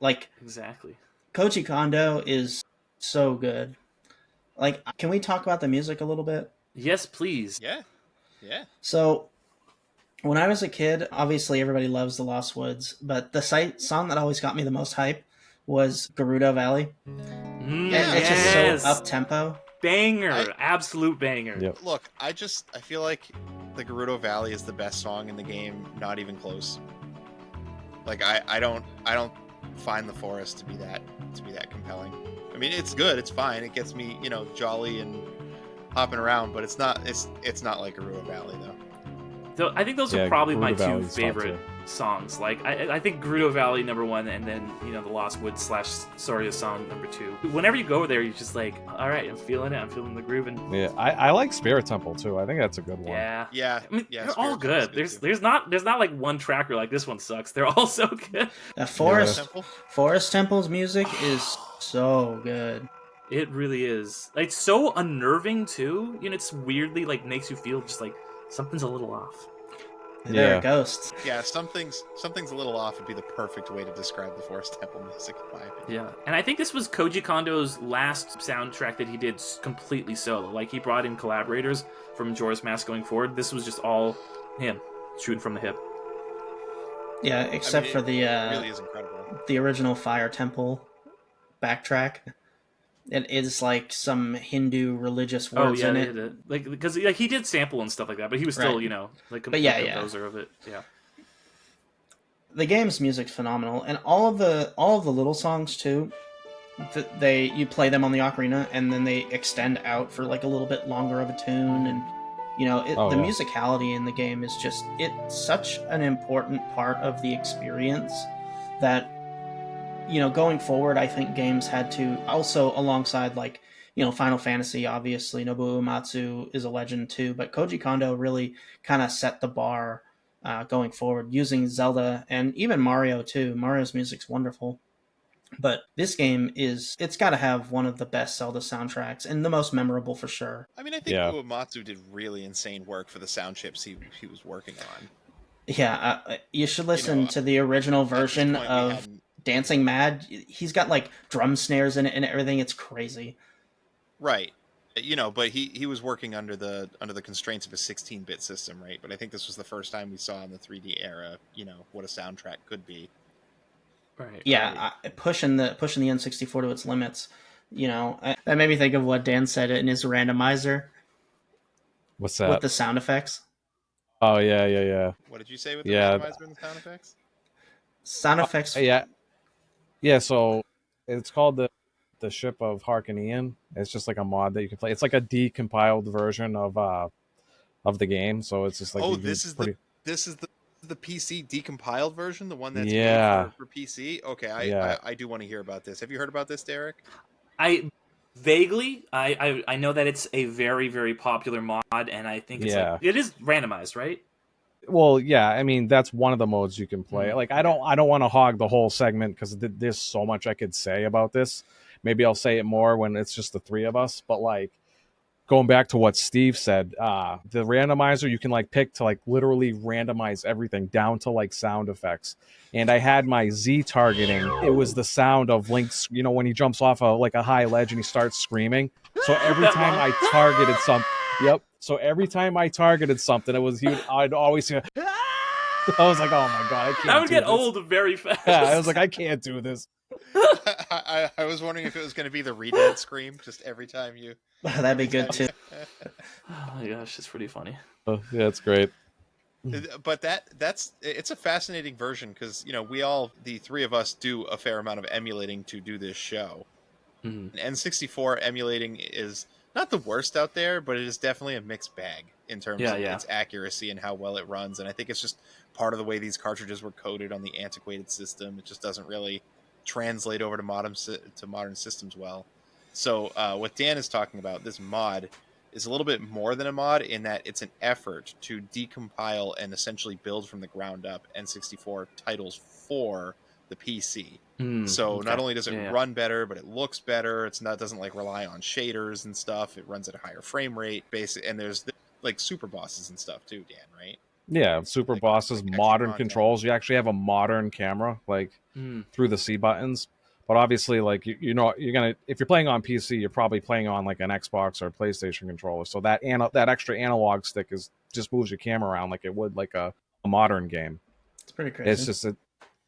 D: Like
C: Exactly.
D: Koji Kondo is so good. Like, can we talk about the music a little bit?
C: Yes, please.
B: Yeah. Yeah.
D: So, when I was a kid, obviously everybody loves The Lost Woods, but the song that always got me the most hype was Gerudo Valley.
B: Yeah.
D: It's just so
C: Yes.
D: up tempo.
C: Banger. Absolute banger.
A: Yep.
B: Look, I feel like the Gerudo Valley is the best song in the game, not even close. Like I don't find the forest to be that compelling. I mean, it's good, it's fine, it gets me, jolly and hopping around, but it's not like Gerudo Valley though.
C: So I think those
A: Yeah,
C: are probably my
A: Gerudo
C: two
A: Valley's top
C: favorite songs. Like I think Gerudo Valley #1, and then the Lost Woods / Soria song #2. Whenever you go there, you're just like, all right, I'm feeling it. I'm feeling the groove. And
A: Yeah, I like Spirit Temple too. I think that's a good one.
C: yeah,
B: Yeah.
C: I mean,
B: Yeah,
C: they're all
B: Spirit Temple's
C: good.
B: good
C: There's not like one track where like this one sucks. They're all so good.
D: Forest
B: Temple?
D: Forest Temple's music is so good.
C: It really is. It's so unnerving too. It's weirdly like makes you feel just like something's a little off.
D: There
A: Yeah.
D: are ghosts.
B: Yeah, something's a little off would be the perfect way to describe the Forest Temple music, in my opinion.
C: Yeah, and I think this was Koji Kondo's last soundtrack that he did completely solo. Like, he brought in collaborators from Majora's Mask going forward. This was just all him, shooting from the hip.
D: Yeah, except for
B: It really is incredible.
D: the original Fire Temple backtrack. It is like some Hindu religious words in it.
C: Like, because like he did sample and stuff like that, but he was still,
D: Right.
C: like
D: But yeah,
C: the composer of it. Yeah.
D: The game's music's phenomenal, and all of the little songs too. You play them on the ocarina, and then they extend out for like a little bit longer of a tune, and the musicality in the game is just it's such an important part of the experience that going forward, I think games had to also, alongside like Final Fantasy, obviously Nobuo Uematsu is a legend too, but Koji Kondo really kind of set the bar going forward using Zelda and even Mario too. Mario's music's wonderful. But this game it's got to have one of the best Zelda soundtracks and the most memorable for sure.
B: I mean, I think Uematsu did really insane work for the sound chips he was working on.
D: Yeah, you should listen to the original version of Dancing Mad. He's got like drum snares in it and everything. It's crazy.
B: Right. But he was working under the constraints of a 16-bit system, right? But I think this was the first time we saw in the 3D era, what a soundtrack could be.
C: Right.
D: Yeah, right. Pushing the N64 to its limits. That made me think of what Dan said in his randomizer.
A: What's that?
D: With the sound effects.
A: Oh yeah.
B: What did you say with the randomizer and the sound effects?
D: Sound effects.
A: Yeah. So it's called the Ship of Harkinian. It's just like a mod that you can play. It's like a decompiled version of the game. So it's just like
B: this is the PC decompiled version, the one that's made for PC. Okay, I do want to hear about this. Have you heard about this, Derick?
C: I vaguely I know that it's a very, very popular mod, and I think it's it is randomized, right?
A: Well, yeah. I mean, that's one of the modes you can play. Like, I don't want to hog the whole segment because there's so much I could say about this. Maybe I'll say it more when it's just the three of us. But like, going back to what Steve said, the randomizer you can like pick to like literally randomize everything down to like sound effects. And I had my Z targeting. It was the sound of Link's, when he jumps off a high ledge and he starts screaming. So every time I targeted So every time I targeted something, I'd always hear. I was like, oh my god, I can't.
C: That would get old very fast.
A: Yeah, I was like, I can't do this.
B: I was wondering if it was going to be the Red scream just every time you.
D: That'd be good too.
C: Oh my gosh, it's pretty funny.
A: Oh, yeah, it's great.
B: But it's a fascinating version because the three of us do a fair amount of emulating to do this show.
C: Mm-hmm.
B: N64 emulating is not the worst out there, but it is definitely a mixed bag in terms
C: Yeah,
B: of
C: yeah.
B: its accuracy and how well it runs. And I think it's just part of the way these cartridges were coded on the antiquated system. It just doesn't really translate over to modern systems well. So what Dan is talking about, this mod, is a little bit more than a mod in that it's an effort to decompile and essentially build from the ground up N64 titles for the PC. So not
C: Okay.
B: only does it
C: Yeah.
B: run better, but it looks better. It's not doesn't like rely on shaders and stuff. It runs at a higher frame rate, basic, and there's like super bosses and stuff too, Dan, right?
A: Yeah, super
B: Like
A: bosses,
B: extra
A: modern
B: content.
A: controls. You actually have a modern camera, like
C: Mm.
A: through the C buttons. But obviously, like you know, you're gonna if you're playing on PC, you're probably playing on like an Xbox or PlayStation controller. So that that extra analog stick is just moves your camera around like it would like a modern game.
D: It's pretty crazy.
A: It's just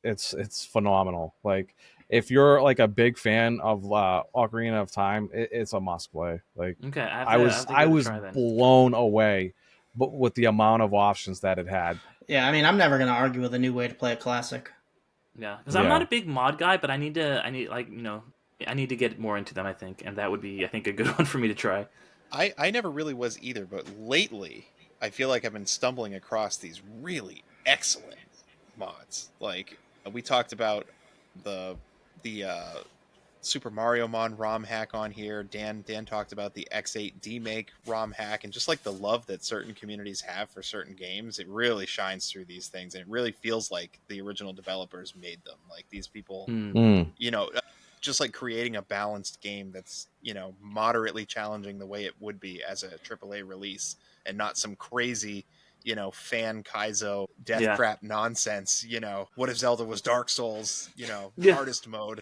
A: it's phenomenal. Like if you're like a big fan of Ocarina of Time, it's a must play. Like
C: Okay,
A: I was
C: give it a
A: was
C: try then.
A: blown away, but with the amount of options that it had.
D: Yeah, I mean, I'm never going to argue with a new way to play a classic.
C: Yeah, because I'm not
A: Yeah.
C: a big mod guy, but I need to get more into them. I think, and that would be, I think, a good one for me to try.
B: I never really was either, but lately I feel like I've been stumbling across these really excellent mods. Like we talked about the Super Mario Mon ROM hack on here. Dan talked about the X8 DMake ROM hack, and just like the love that certain communities have for certain games, it really shines through these things, and it really feels like the original developers made them. Like these people,
A: Mm.
B: you know, just like creating a balanced game that's, you know, moderately challenging the way it would be as a AAA release, and not some crazy, you know, fan kaizo death
C: Yeah.
B: trap nonsense. You know, what if Zelda was Dark Souls? You know,
C: Yeah.
B: hardest mode.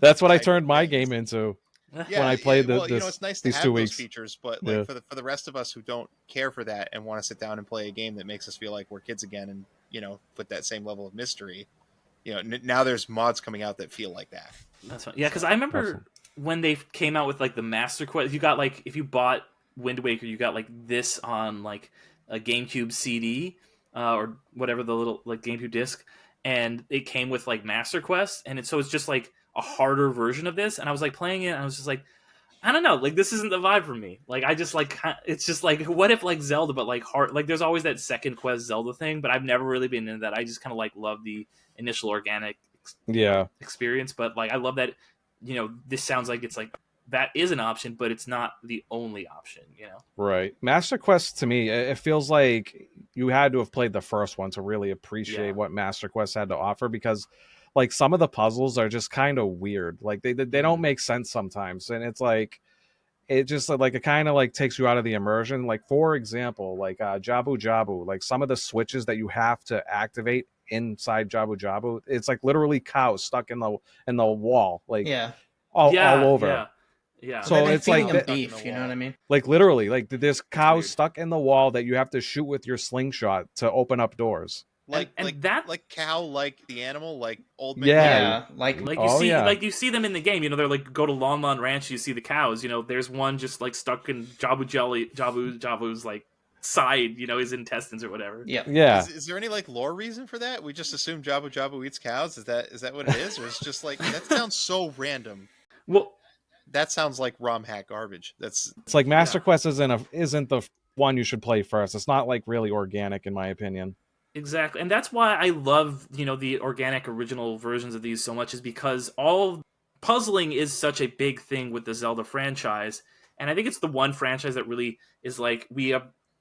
A: That's what I
B: type
A: turned my
B: things.
A: game into.
B: Yeah,
A: when I played
B: well, you know,
A: this
B: it's nice to
A: these
B: have
A: 2
B: those
A: weeks.
B: features, but like
A: Yeah.
B: for the rest of us who don't care for that and want to sit down and play a game that makes us feel like we're kids again, and, you know, with that same level of mystery, you know, now there's mods coming out that feel like that.
C: That's fine. Yeah, because I remember
A: Awesome.
C: when they came out with like the Master Quest. You got like, if you bought Wind Waker, you got like this on like a GameCube CD or whatever, the little like GameCube disc, and it came with like Master Quest, and so it's just like a harder version of this. And I was like playing it, and I was just like, I don't know, like this isn't the vibe for me. Like I just like, it's just like, what if like Zelda, but like hard. Like there's always that second quest Zelda thing, but I've never really been into that. I just kind of like love the initial organic
A: Yeah.
C: experience. But like I love that, you know, this sounds like it's like that is an option, but it's not the only option. You know,
A: Right. Master Quest to me, it feels like you had to have played the first one to really appreciate
C: Yeah.
A: what Master Quest had to offer, because like some of the puzzles are just kind of weird. Like they don't make sense sometimes, and it's like it just like it kind of like takes you out of the immersion. Like for example, like Jabu Jabu, like some of the switches that you have to activate inside Jabu Jabu, it's like literally cows stuck in the wall, like
D: Yeah.
A: all over.
C: Yeah.
A: So
D: They've been
A: it's like
D: feeding them
B: stuck in
D: beef,
B: the
D: you know
B: wall.
D: what I mean?
A: like literally, like there's cows
B: weird.
A: stuck in the wall that you have to shoot with your slingshot to open up doors.
B: Like
C: And
B: like
C: that-
B: like cow, like the animal, like old man.
A: Yeah.
D: Yeah, like
C: Like you
A: Oh,
C: see,
A: yeah.
C: like you see them in the game. You know, they're like go to Longmont Ranch. You see the cows. You know, there's one just like stuck in Jabu's like side. You know, his intestines or whatever.
D: yeah.
A: Yeah.
B: Is there any like lore reason for that? We just assume Jabu Jabu eats cows. Is that what it is, or it's just like that sounds so random?
C: Well,
B: That sounds like ROM hack garbage. That's
A: It's like Master
C: Yeah.
A: Quest isn't the one you should play first. It's not like really organic in my opinion.
C: exactly, and that's why I love, you know, the organic original versions of these so much, is because all puzzling is such a big thing with the Zelda franchise, and I think it's the one franchise that really is like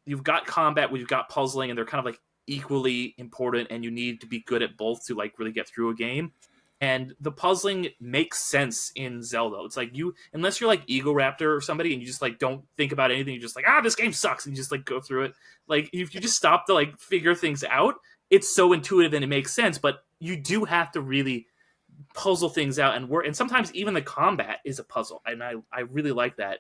C: you've got combat, you've got puzzling, and they're kind of like equally important, and you need to be good at both to like really get through a game. And the puzzling makes sense in Zelda. It's like unless you're like Ego Raptor or somebody, and you just like don't think about anything, you're just like, this game sucks, and you just like go through it. Like if you just stop to like figure things out, it's so intuitive and it makes sense. But you do have to really puzzle things out and work. And sometimes even the combat is a puzzle, and I really like that.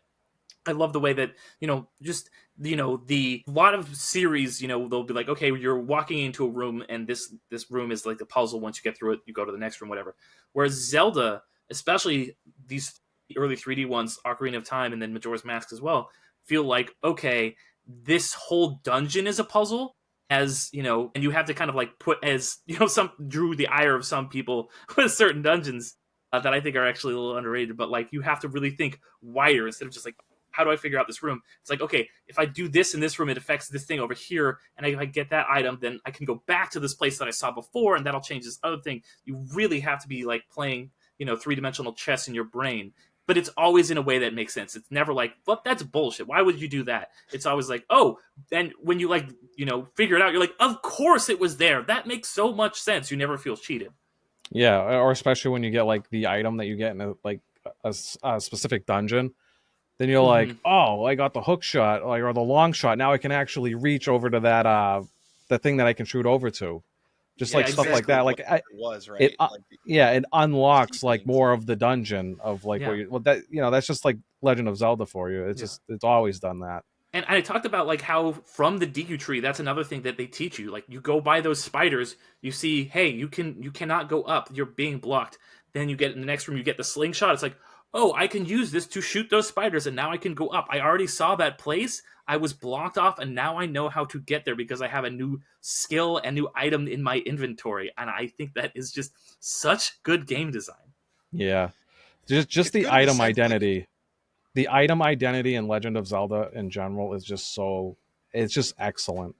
C: I love the way that, you know, just, you know, the lot of series, you know, they'll be like, okay, you're walking into a room and this room is like a puzzle. Once you get through it, you go to the next room, whatever. Whereas Zelda, especially these early 3D ones, Ocarina of Time and then Majora's Mask as well, feel like, okay, this whole dungeon is a puzzle, as, you know, and you have to kind of like put, as, you know, some drew the ire of some people with certain dungeons that I think are actually a little underrated, but like you have to really think wider instead of just like how do I figure out this room? It's like, okay, if I do this in this room, it affects this thing over here, and if I get that item, then I can go back to this place that I saw before, and that'll change this other thing. You really have to be like playing, three-dimensional chess in your brain. But it's always in a way that makes sense. It's never like, well, that's bullshit. Why would you do that? It's always like, oh, and when you figure it out, you're like, of course it was there. That makes so much sense. You never feel cheated.
A: Yeah, or especially when you get like the item that you get in a specific dungeon, then you're like, oh, I got the hook shot or the long shot. Now I can actually reach over to that the thing that I can shoot over to. Just like stuff like that. Like
B: it was right.
A: It unlocks like more of the dungeon of like that's just like Legend of Zelda for you. It's it's always done that.
C: And I talked about like how from the Deku tree, that's another thing that they teach you. Like you go by those spiders, you see, hey, you cannot go up. You're being blocked. Then you get in the next room, you get the slingshot. It's like, oh, I can use this to shoot those spiders, and now I can go up. I already saw that place. I was blocked off, and now I know how to get there because I have a new skill and new item in my inventory. And I think that is just such good game design.
A: Yeah, just the item identity. The item identity in Legend of Zelda in general is just it's just excellent.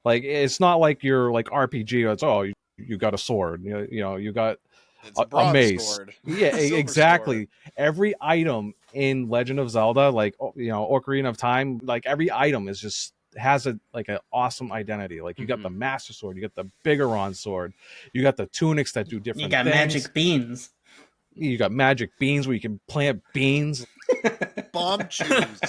A: Like it's not like your like RPG. It's you got a sword. You got a mace.
B: Sword.
A: Yeah, exactly. Sword. Every item in Legend of Zelda, like Ocarina of Time, like every item is just has an awesome identity. Like you got the Master Sword, you got the Bigoron sword, you got the tunics that do different.
D: You got
A: things.
D: magic beans.
A: You got magic beans where you can plant beans.
B: Bomb chews.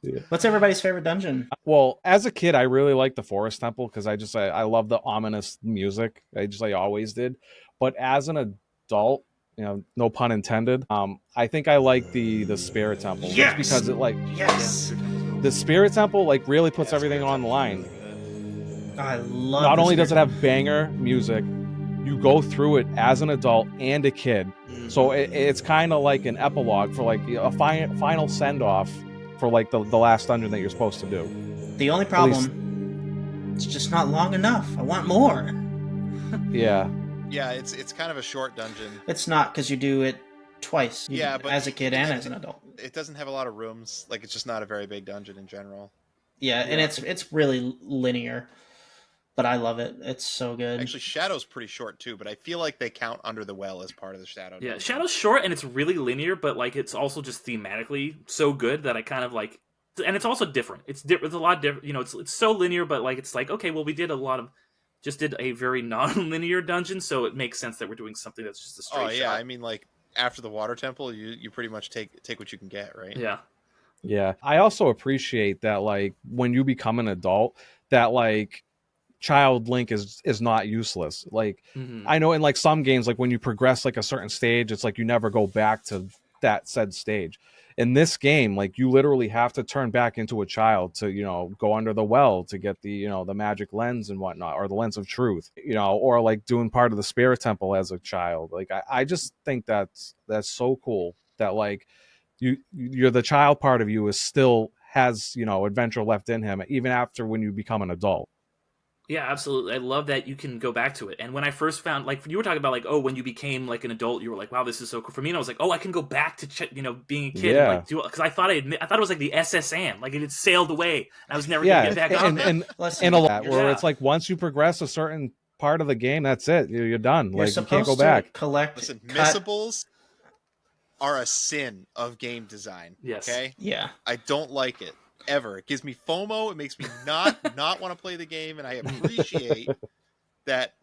A: Yeah.
D: What's everybody's favorite dungeon?
A: Well, as a kid, I really liked the Forest Temple because I love the ominous music. I always did. But as an adult, no pun intended, I think I like the Spirit Temple.
D: Yes!
A: Just because
D: Yes!
A: The Spirit Temple everything puts everything on the line.
D: I love.
A: Not only does it have banger music, you go through it as an adult and a kid. So it's kind of like an epilogue for like a final send off for like the last dungeon that you're supposed to do.
D: The only problem, it's just not long enough. I want more.
A: Yeah.
B: Yeah, it's kind of a short dungeon.
D: It's not because you do it twice.
B: But
D: as a kid and as an adult.
B: It doesn't have a lot of rooms. Like it's just not a very big dungeon in general.
D: Yeah, and it's really linear. But I love it. It's so good.
B: Actually, Shadow's pretty short too, but I feel like they count Under the Well as part of the Shadow.
C: Yeah, Shadow's short and it's really linear, but like it's also just thematically so good that I kind of like, and it's also different. It's a lot different. It's so linear, but like it's like, okay, well we did a very non-linear dungeon, so it makes sense that we're doing something that's just a straight shot. Oh yeah,
B: I mean like after the Water Temple, you pretty much take what you can get, right?
C: Yeah.
A: Yeah. I also appreciate that like when you become an adult, that like child Link is not useless. Like I know in like some games, like when you progress like a certain stage, it's like you never go back to that said stage. In this game, like you literally have to turn back into a child to go under the well to get the the magic lens and whatnot, or the lens of truth, or like doing part of the Spirit Temple as a child. Like I just think that's so cool that like you're the child part of you is still has adventure left in him even after when you become an adult.
C: Yeah, absolutely. I love that you can go back to it. And when I first found, like, you were talking about, like, oh, when you became, like, an adult, you were like, wow, this is so cool. For me, and I was like, oh, I can go back to, being a kid.
A: Yeah.
C: And, like, do it. Because I thought it was like the SS Anne. Like, it had sailed away. And I was never going to get back on
A: and a lot where it's like, once you progress a certain part of the game, that's it. You're done.
D: You're
A: like, you can't go back.
B: Listen, missables are a sin of game design.
C: Yes.
B: Okay?
D: Yeah.
B: I don't like it. Ever. It gives me FOMO. It makes me not want to play the game, and I appreciate that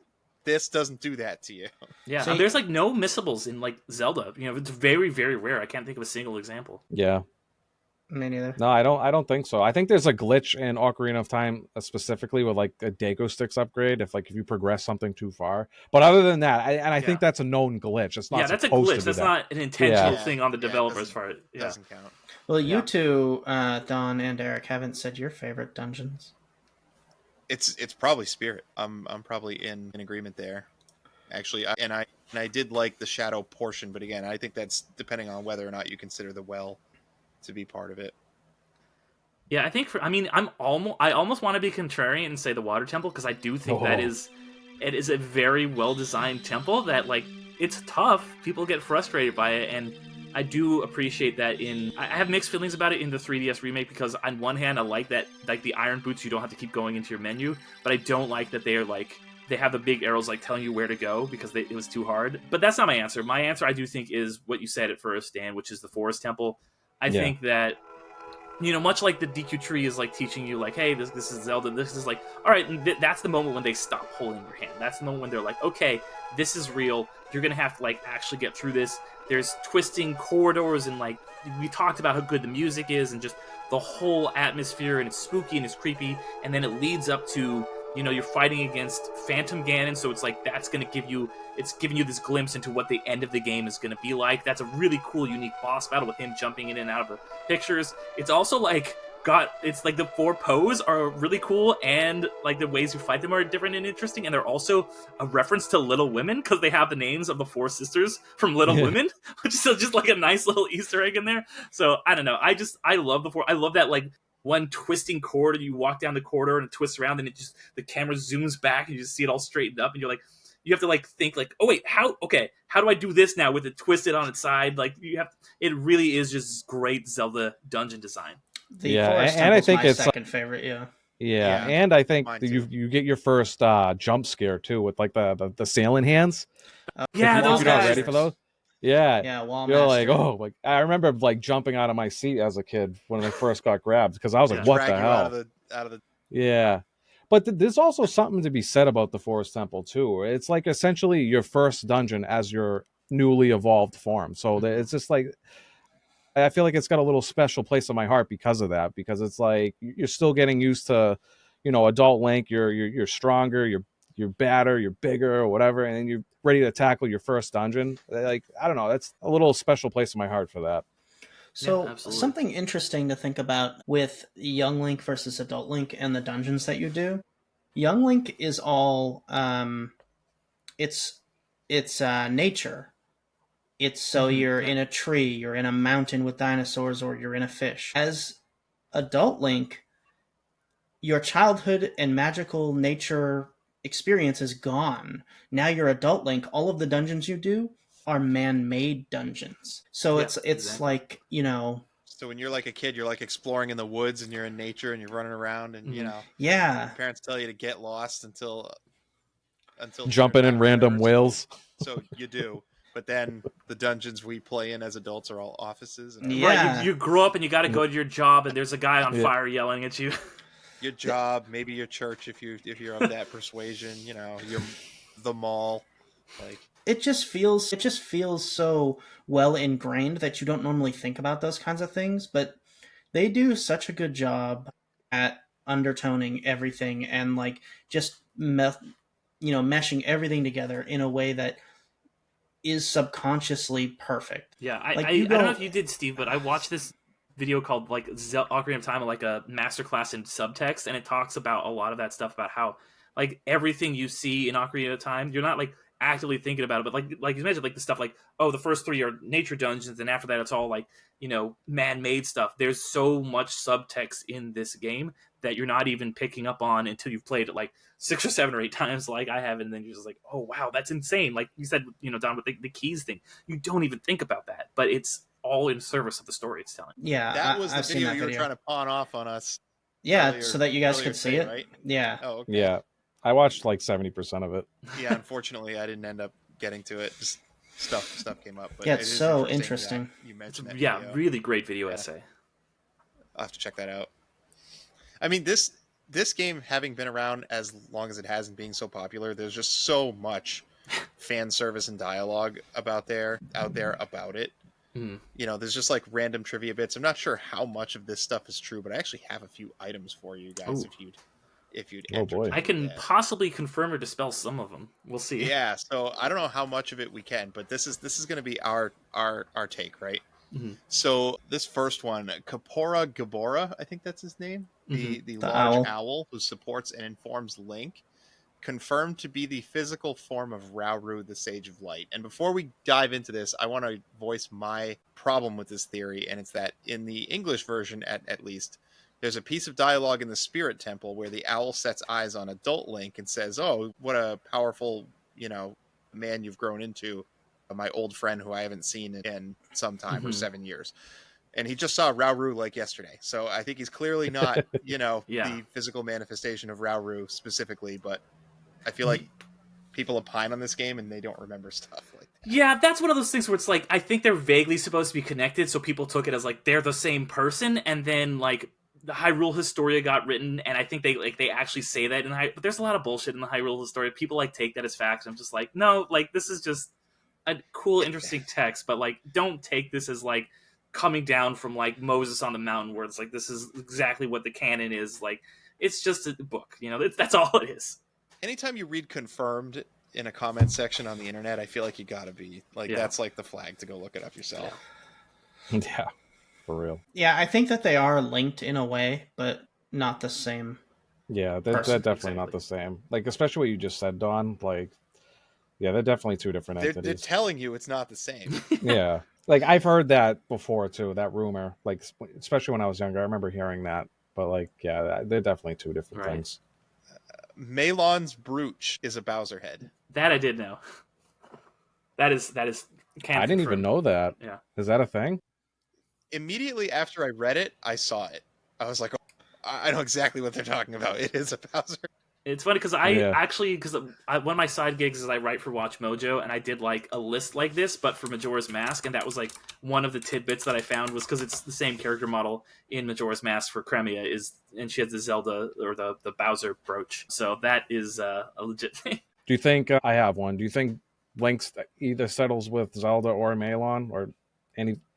B: this doesn't do that to you.
C: Yeah, so there's like no missables in like Zelda. It's very, very rare. I can't think of a single example.
A: Yeah.
D: Me neither.
A: No, I don't think so. I think there's a glitch in Ocarina of Time specifically with like a Deku Sticks upgrade if you progress something too far. But other than that, I think that's a known glitch. It's not.
C: Yeah, that's a glitch. That's not an intentional thing on the developer's part.
B: It doesn't count.
D: Well, you two, Don and Derick, haven't said your favorite dungeons.
B: It's probably Spirit. I'm probably in agreement there. Actually, I did like the Shadow portion, but again, I think that's depending on whether or not you consider the well to be part of it.
C: Yeah, I think I almost want to be contrarian and say the Water Temple because I do think it is a very well designed temple that like it's tough. People get frustrated by it, and I do appreciate that I have mixed feelings about it in the 3DS remake, because on one hand, I like that, like the iron boots, you don't have to keep going into your menu, but I don't like that they're like, they have the big arrows like telling you where to go because it was too hard. But that's not my answer. My answer, I do think, is what you said at first, Dan, which is the Forest Temple. I
A: Yeah.
C: think that, you know, much like the DQ tree is like teaching you, like, hey, this is Zelda. This is like, all right, and that's the moment when they stop holding your hand. That's the moment when they're like, okay, this is real. You're gonna have to like actually get through this. There's twisting corridors, and like we talked about how good the music is, and just the whole atmosphere, and it's spooky and it's creepy, and then it leads up to, you know, you're fighting against Phantom Ganon, so it's like that's gonna give you, it's giving you this glimpse into what the end of the game is gonna be like. That's a really cool, unique boss battle with him jumping in and out of the pictures. It's also like it's like the 4 pose are really cool, and like the ways you fight them are different and interesting, and they're also a reference to Little Women because they have the names of the 4 sisters from Little Women, which is just like a nice little Easter egg in there. So I don't know, I love I love that, like, one twisting corridor, you walk down the corridor and it twists around, and it just, the camera zooms back and you just see it all straightened up, and you're like, you have to like think like, oh wait, how do I do this now with it twisted on its side? Like, it really is just great Zelda dungeon design.
D: The Forest
A: and I
D: Temple's
A: think
D: my
A: it's
D: second favorite. Yeah.
A: Yeah,
B: Yeah,
A: and I think
B: mine
A: you get your first jump scare too with like the sailing hands.
C: Yeah,
A: If
C: those
A: you're not
C: guys.
A: ready for those, yeah,
D: Yeah, Wall
A: you're like,
D: Master.
A: oh, like I remember like jumping out of my seat as a kid when I first got grabbed because I was like,
C: Yeah.
A: what
B: drag
A: the
B: you
A: hell?
B: out of the.
A: Yeah, but there's also something to be said about the Forest Temple too. It's like essentially your first dungeon as your newly evolved form. So it's just like, I feel like it's got a little special place in my heart because of that. Because it's like you're still getting used to, you know, adult Link. You're stronger. You're badder. You're bigger or whatever, and then you're ready to tackle your first dungeon. Like, I don't know. That's a little special place in my heart for that.
C: Yeah,
D: So
C: absolutely.
D: something interesting to think about with Young Link versus Adult Link and the dungeons that you do. Young Link is all it's nature. It's so you're
C: yeah.
D: in a tree, you're in a mountain with dinosaurs, or you're in a fish. As Adult Link, your childhood and magical nature experience is gone. Now you're Adult Link. All of the dungeons you do are man-made dungeons. So
C: Yeah,
D: it's
C: exactly.
D: like, you know,
B: So when you're like a kid, you're like exploring in the woods and you're in nature and you're running around, and you know,
D: yeah.
B: your parents tell you to get lost until dinner
A: Jumping in
B: time or
A: random
B: whatever.
A: whales.
B: So you do, but then the dungeons we play in as adults are all offices and
D: Yeah.
C: Right, you grow up and you got to go to your job, and there's a guy on
A: Yeah.
C: fire yelling at you.
B: your job, maybe your church if you're of that persuasion. You know, the mall, like.
D: It just feels so well ingrained that you don't normally think about those kinds of things, but they do such a good job at undertoning everything and like just meshing everything together in a way that is subconsciously perfect.
C: Yeah,
D: Like
C: I
D: you
C: don't know
D: go,
C: if you did, Steve, but I watched this video called like Ocarina of Time, like a masterclass in subtext, and it talks about a lot of that stuff about how like everything you see in Ocarina of Time, you're not like actively thinking about it, but like you mentioned, like the stuff like, oh, the first 3 are nature dungeons, and after that it's all like, you know, man-made stuff. There's so much subtext in this game that you're not even picking up on until you've played it like 6 or 7 or 8 times like I have, and then you're just like, oh wow, that's insane. Like you said, you know, Don, with the keys thing, you don't even think about that, but it's all in service of the story it's telling.
D: yeah,
B: That was the
D: I've seen
B: video
D: that
B: you were
D: video.
B: trying to pawn off on us.
D: Yeah, so that you guys
B: earlier
D: could see
B: today,
D: it.
B: right?
D: Yeah.
B: Oh, okay.
A: Yeah, I watched like 70% of it.
B: Yeah, unfortunately, I didn't end up getting to it. Just stuff came up. But
D: Yeah,
B: it
D: it's
B: is
D: so
B: interesting
D: interesting.
B: that you
C: It's
B: mentioned that
C: yeah,
B: video.
C: really great video
B: Yeah.
C: essay.
B: I'll have to check that out. I mean, this game having been around as long as it has and being so popular, there's just so much fan service and dialogue out there about it.
C: Mm.
B: You know, there's just like random trivia bits. I'm not sure how much of this stuff is true, but I actually have a few items for you guys
C: Ooh.
B: if you'd
A: Oh, boy.
C: I can
B: that.
C: possibly confirm or dispel some of them. We'll see.
B: Yeah, so I don't know how much of it we can, but this is going to be our take, right?
C: Mhm.
B: So this first one, Kapora Gabora, I think that's his name, the
D: The
B: large
D: owl.
B: owl who supports and informs Link, confirmed to be the physical form of Rauru, the Sage of Light. And before we dive into this, I want to voice my problem with this theory, and it's that in the English version, at least, there's a piece of dialogue in the Spirit Temple where the owl sets eyes on adult Link and says, "Oh, what a powerful, you know, man you've grown into my old friend who I haven't seen in some time or
C: Mhm.
B: 7 years. And he just saw Rauru like yesterday. So I think he's clearly not,
C: Yeah.
B: the physical manifestation of Rauru specifically, but I feel like people opine on this game and they don't remember stuff like that.
C: Yeah, that's one of those things where it's like I think they're vaguely supposed to be connected, so people took it as like they're the same person, and then like the Hyrule Historia got written, and I think they actually say that in but there's a lot of bullshit in the Hyrule Historia. People like take that as fact. I'm just like, no, like this is just a cool, interesting text, but like don't take this as like coming down from like Moses on the mountain, where it's like this is exactly what the canon is. Like it's just a book, that's all it is.
B: Anytime you read confirmed in a comment section on the internet, I feel like you gotta be like, that's like the flag to go look it up yourself.
A: Yeah, for real.
D: Yeah, I think that they are linked in a way, but not the same.
A: Yeah, they're
D: Person.
A: definitely not the same. Like, especially what you just said, Don. Like, yeah, they're definitely two different
B: They're
A: entities.
B: telling you it's not the same.
A: Yeah, like I've heard that before too. That rumor, like especially when I was younger, I remember hearing that. But like, yeah, they're definitely two different
C: Right.
A: things.
B: Malon's brooch is a Bowser head.
C: That I did know. That is canon
A: I didn't even
C: confirmed.
A: know that.
C: Yeah.
A: Is that a thing?
B: Immediately after I read it, I saw it. I was like, oh, I know exactly what they're talking about. It is a Bowser.
C: It's funny because one of my side gigs is I write for Watch Mojo, and I did like a list like this, but for Majora's Mask, and that was like one of the tidbits that I found was because it's the same character model in Majora's Mask for Cremia and she has the Zelda or the Bowser brooch, so that is a legit thing.
A: Do you think I have one? Do you think Link's either settles with Zelda or Malon or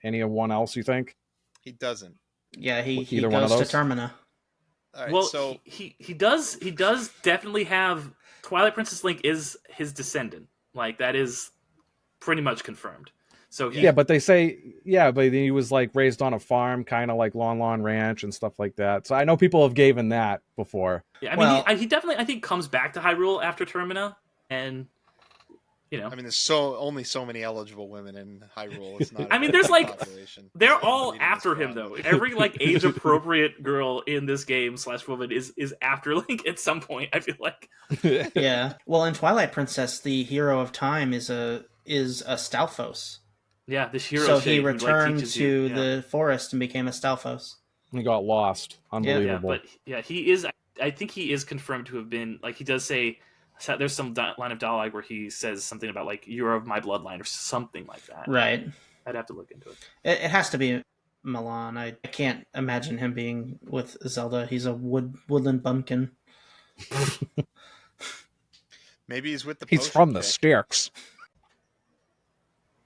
A: anyone else? You think?
B: He doesn't.
D: Yeah, he
A: Either one of
D: goes to
A: those?
D: Termina.
B: All right,
C: Well,
B: so
C: he does definitely have Twilight Princess Link is his descendant. Like that is pretty much confirmed. So
A: Yeah, but they say but he was like raised on a farm, kind of like Lon Lon Ranch and stuff like that. So I know people have given that before.
C: yeah, I mean,
D: Well-
C: he definitely I think comes back to Hyrule after Termina, and
B: I mean, there's only so many eligible women in Hyrule. It's not.
C: I mean, there's like
B: population.
C: they're
B: So
C: all
B: breeding is
C: after him
B: wrong.
C: though. Every like age appropriate girl in this game / woman is after Link at some point. I feel like.
D: Yeah. Well, in Twilight Princess, the hero of time is a Stalfos.
C: Yeah, this hero.
D: So
C: shade
D: he
C: who, like,
D: returned
C: teaches
D: to
C: you.
D: the forest and became a Stalfos.
A: He got lost. Unbelievable.
C: Yeah, but yeah, he is. I think he is confirmed to have been like he does say. There's some line of dialogue where he says something about like you're of my bloodline or something like that.
D: Right.
C: I'd have to look into it.
D: It has to be Milan. I can't imagine him being with Zelda. He's a woodland bumpkin.
B: Maybe he's with the.
A: He's
B: potion
A: from the
B: pick.
A: Sticks.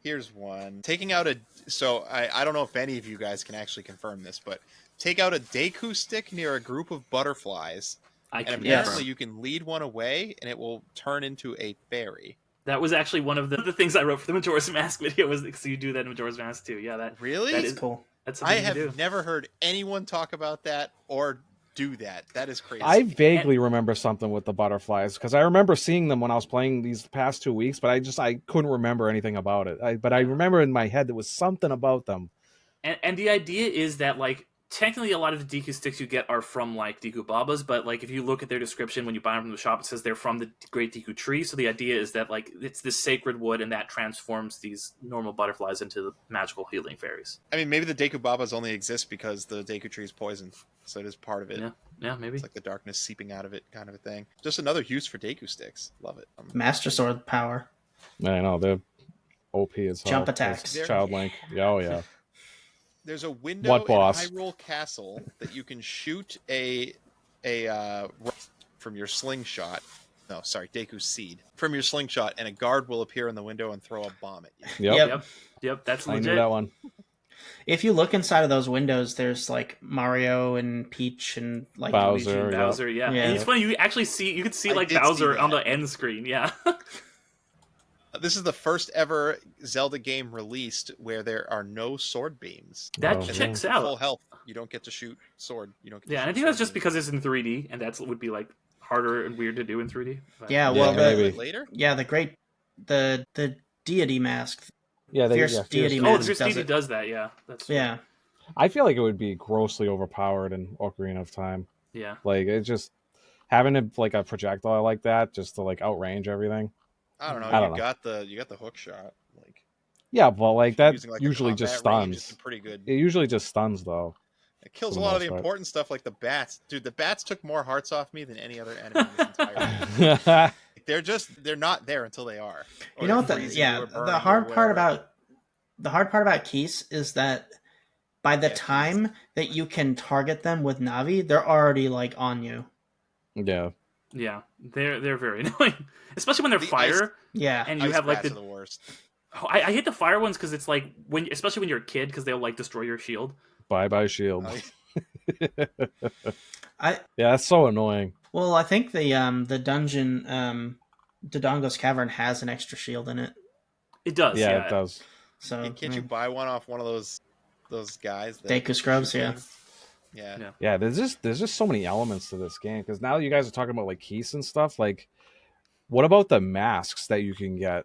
B: Here's one. Taking out so I don't know if any of you guys can actually confirm this, but take out a Deku stick near a group of butterflies,
C: I
B: and
C: can.
B: apparently you can lead one away, and it will turn into a fairy.
C: That was actually one of the things I wrote for the Majora's Mask video. Was so you do that in Majora's Mask too? Yeah, that
B: Really?
C: that is
D: Cool.
C: That's something
B: I
C: you can do.
B: have never heard anyone talk about that or do that. That is crazy.
A: I vaguely remember something with the butterflies because I remember seeing them when I was playing these past 2 weeks, but I couldn't remember anything about it. But I remember in my head there was something about them.
C: And the idea is that like technically a lot of the Deku sticks you get are from like Deku Babas, but like if you look at their description when you buy them from the shop, it says they're from the Great Deku Tree. So the idea is that like it's this sacred wood and that transforms these normal butterflies into the magical healing fairies.
B: I mean, maybe the Deku Babas only exist because the Deku Tree is poisoned, so it is part of it.
C: Yeah, maybe.
B: It's like the darkness seeping out of it, kind of a thing. Just another use for Deku sticks. Love it.
D: Master Sword power.
A: I know they're OP as hell.
D: Jump attacks.
A: Those Child Link. Yeah, oh yeah.
B: There's a window
A: What
B: in
A: boss?
B: Hyrule Castle that you can shoot a from your slingshot. No, sorry, Deku's seed from your slingshot, and a guard will appear in the window and throw a bomb at you.
A: Yep.
C: Yep. That's
A: I
C: legit.
A: knew that one.
D: If you look inside of those windows, there's like Mario and Peach and like
A: Bowser.
C: Luigi and
A: Yep.
C: Bowser, yeah.
D: Yeah.
C: And it's funny, you can see
B: I
C: like
B: did see
C: Bowser on
B: that.
C: the end screen, yeah.
B: This is the first ever Zelda game released where there are no sword beams.
C: That
A: Oh,
C: checks
B: Full
C: out.
B: health. You don't get to shoot sword. You don't. Get to
C: Yeah, and I
B: shoot
C: think that's
B: sword
C: just
B: beams.
C: because it's in 3D, and that's would be like harder and weird to do in 3D. But-
D: Yeah,
A: Yeah,
D: well,
A: maybe.
B: Later.
D: the deity mask.
A: Yeah,
D: Fierce deity
C: Oh,
D: man
C: it's just
D: does
C: Stevie
D: it.
C: does that, yeah. That's true.
D: Yeah,
A: I feel like it would be grossly overpowered in Ocarina of Time.
C: Yeah.
A: Like it just having it like a projectile like that just to like outrange everything.
B: I don't know.
A: I don't
B: you
A: know.
B: got the hook shot. Like
A: Yeah, but like
B: If you're
A: that
B: using like a
A: usually just
B: combat range, it's a
A: stuns.
B: pretty good.
A: It usually just stuns though.
B: It kills
A: for
B: a
A: the
B: lot of the
A: most part.
B: important stuff like the bats. Dude, the bats took more hearts off me than any other enemy in this entire game. They're not there until they are. Or
D: You know
B: they're
D: what?
B: freezing you or
D: The
B: burning you or
D: hard part
B: whatever.
D: about Keys is that by the
B: Yeah, Keys.
D: time that you can target them with Navi, they're already like on you.
A: Yeah.
C: Yeah, they're very annoying, especially when they're
B: The
C: fire
D: Yeah.
C: and you
B: Ice
C: have like
B: bats are
C: the.
B: the worst.
C: Oh, I hate the fire ones because it's like especially when you're a kid, because they'll like destroy your shield.
A: Bye shield.
D: I
A: Yeah, that's so annoying.
D: Well, I think the dungeon Dodongo's Cavern has an extra shield in it.
C: It does,
A: Yeah,
C: yeah.
A: it does.
D: So
B: Can't you buy one off one of those guys? That
D: Deku Scrubs,
B: shoot
D: yeah.
B: things? Yeah.
A: Yeah, there's just so many elements to this game because now you guys are talking about like keys and stuff. Like, what about the masks that you can get?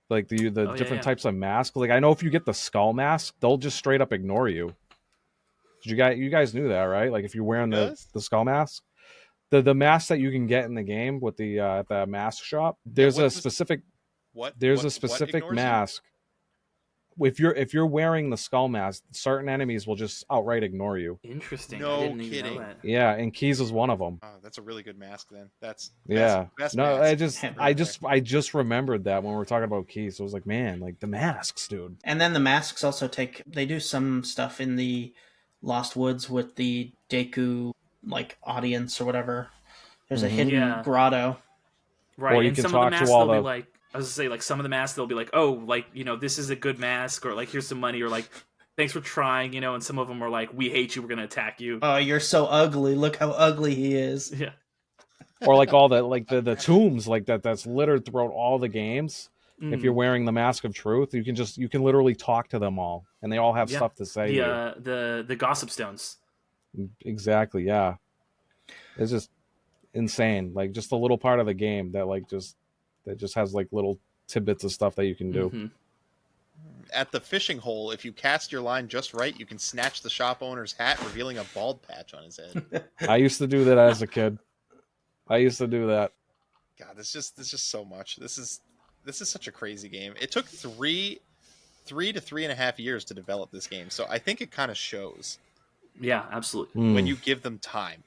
A: Like the
C: Oh,
A: different
C: yeah.
A: types of masks. Like I know if you get the skull mask, they'll just straight up ignore you. You guys knew that, right? Like if you're wearing the skull mask, the mask that you can get in the game with the at the mask shop, there's a specific
B: what
A: specific mask. If you're wearing the skull mask, certain enemies will just outright ignore you.
C: Interesting.
B: No
C: I didn't even
B: kidding.
C: know that.
A: Yeah, and Keys is one of them.
B: Oh, that's a really good mask then. That's best
A: no,
B: mask
A: I just remembered that when we were talking about Keys. So I was like, man, like the masks, dude.
D: And then the masks also they do some stuff in the Lost Woods with the Deku like audience or whatever. There's a hidden grotto.
C: Right,
A: or you
C: and
A: can
C: some of the
A: talk
C: masks
A: to all
C: they'll
A: the
C: be like, I was gonna say, like some of the masks they'll be like, oh, like, you know, this is a good mask, or like here's some money, or like thanks for trying, you know, and some of them are like, we hate you, we're gonna attack you.
D: Oh, you're so ugly. Look how ugly he is.
C: Yeah.
A: or like all the like the tombs like that's littered throughout all the games. If you're wearing the Mask of Truth, you can literally talk to them all, and they all have stuff to say.
C: The gossip stones.
A: Exactly. Yeah. It's just insane. Like just a little part of the game that just has like little tidbits of stuff that you can do.
C: Mm-hmm.
B: At the fishing hole, if you cast your line just right, you can snatch the shop owner's hat, revealing a bald patch on his head.
A: I used to do that as a kid. I used to do that.
B: God, there's just so much. This is such a crazy game. It took 3 to 3.5 years to develop this game, so I think it kind of shows.
C: Yeah, absolutely.
B: When you give them time.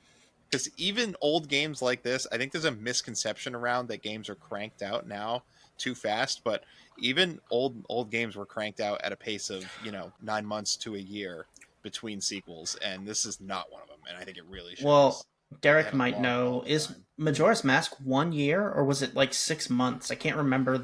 B: Because even old games like this, I think there's a misconception around that games are cranked out now too fast, but even old games were cranked out at a pace of 9 months to a year between sequels, and this is not one of them, and I think it really shows.
D: Well, Derick might know, is Majora's Mask 1 year, or was it like 6 months? I can't remember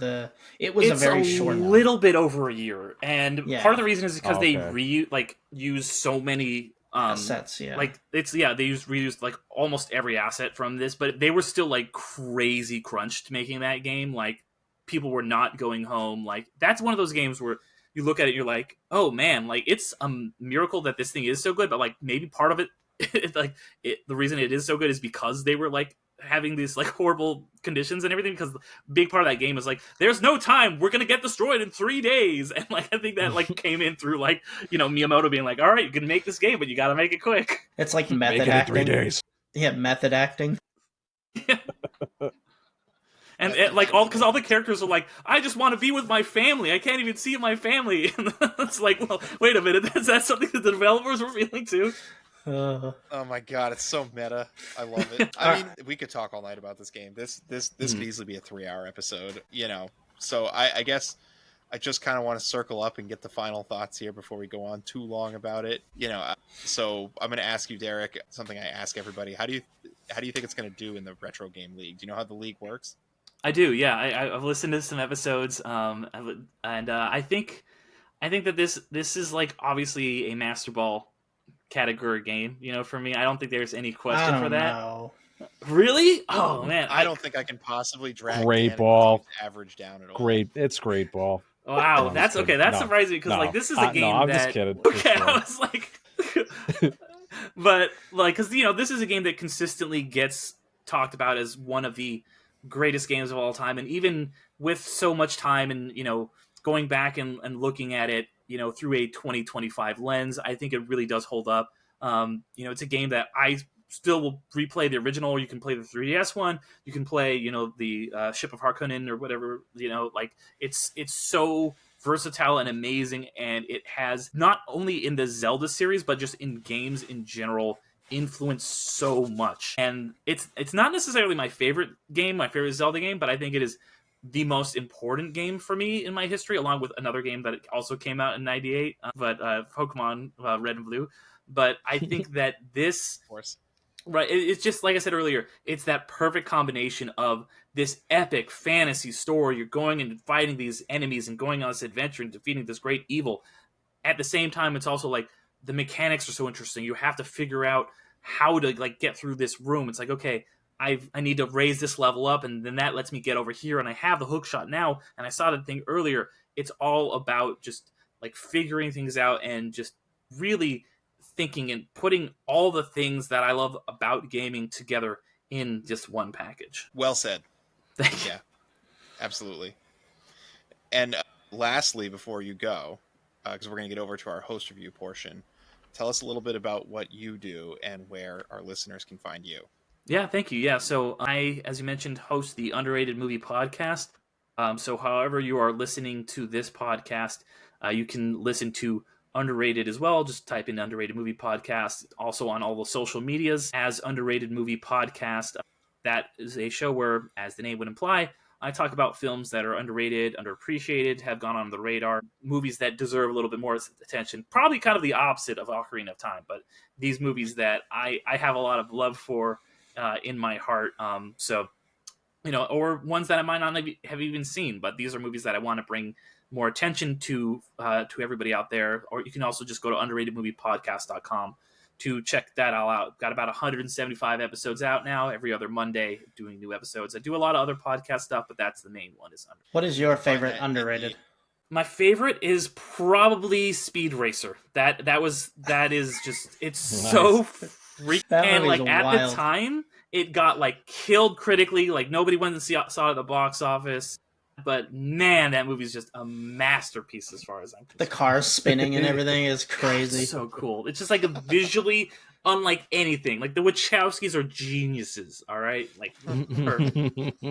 D: it was a very short
C: little bit over a year, and part of the reason is because they use so many
D: assets,
C: like they reused like almost every asset from this, but they were still like crazy crunched making that game. Like people were not going home. Like that's one of those games where you look at it, you're like, oh man, like it's a miracle that this thing is so good, but like maybe part of it, the reason it is so good is because they were like having these like horrible conditions and everything, because the big part of that game is like there's no time, we're gonna get destroyed in 3 days, and like I think that like came in through like Miyamoto being like, all right, you can make this game but you gotta make it quick.
D: It's like method acting.
A: 3 days.
D: Yeah, method acting.
C: And like all the characters are like, I just want to be with my family, I can't even see my family. And it's like, well, wait a minute, is that something that the developers were feeling too?
B: Oh my god, it's so meta. I love it. I mean, we could talk all night about this game. This could easily be a 3-hour episode, So I guess I just kind of want to circle up and get the final thoughts here before we go on too long about it. So I'm going to ask you, Derick, something I ask everybody. How do you think it's going to do in the Retro Game League? Do you know how the league works?
C: I do, yeah. I've listened to some episodes, and I think that this is like obviously a Master Ball category game, for me. I don't think there's any question for that.
D: Know.
C: Really? Oh man,
B: I don't think I can possibly drag
A: Great Ball
B: average down at all.
A: It's Great Ball.
C: Wow, that's okay. That's surprising because like this is a game
A: I'm
C: that.
A: just kidding.
C: Okay, I was like, but like because this is a game that consistently gets talked about as one of the greatest games of all time, and even with so much time and going back and looking at it through a 2025 lens, I think it really does hold up. It's a game that I still will replay the original, or you can play the 3DS one, you can play the Ship of Harkinian or whatever, like it's so versatile and amazing, and it has, not only in the Zelda series, but just in games in general, influenced so much. And it's not necessarily my favorite Zelda game, but I think it is the most important game for me in my history, along with another game that also came out in '98, Pokemon Red and Blue. But I think that this,
B: Of course.
C: right, it's just like I said earlier, it's that perfect combination of this epic fantasy story. You're going and fighting these enemies and going on this adventure and defeating this great evil. At the same time, it's also like the mechanics are so interesting. You have to figure out how to like get through this room. It's like, okay, I need to raise this level up, and then that lets me get over here, and I have the hook shot now. And I saw the thing earlier. It's all about just like figuring things out and just really thinking and putting all the things that I love about gaming together in just one package.
B: Well said.
C: Thank you.
B: Yeah, absolutely. And lastly, before you go, because we're going to get over to our host review portion, tell us a little bit about what you do and where our listeners can find you.
C: Yeah, thank you. Yeah, so I, as you mentioned, host the Underrated Movie Podcast. So however you are listening to this podcast, you can listen to Underrated as well. Just type in Underrated Movie Podcast. Also on all the social medias as Underrated Movie Podcast. That is a show where, as the name would imply, I talk about films that are underrated, underappreciated, have gone on the radar, movies that deserve a little bit more attention. Probably kind of the opposite of Ocarina of Time, but these movies that I have a lot of love for in my heart. So, or ones that I might not have even seen, but these are movies that I want to bring more attention to everybody out there. Or you can also just go to underratedmoviepodcast.com to check that all out. Got about 175 episodes out now, every other Monday doing new episodes. I do a lot of other podcast stuff, but that's the main one.
D: What is your favorite underrated?
C: My favorite is probably Speed Racer. That is just, it's so freaking, and like at
D: wild.
C: the time it got like killed critically, like nobody went and saw it at the box office. But man, that movie is just a masterpiece as far as I'm concerned.
D: The cars spinning and everything is crazy.
C: It's so cool. It's just like a visually unlike anything. Like the Wachowskis are geniuses, all right? Like perfect.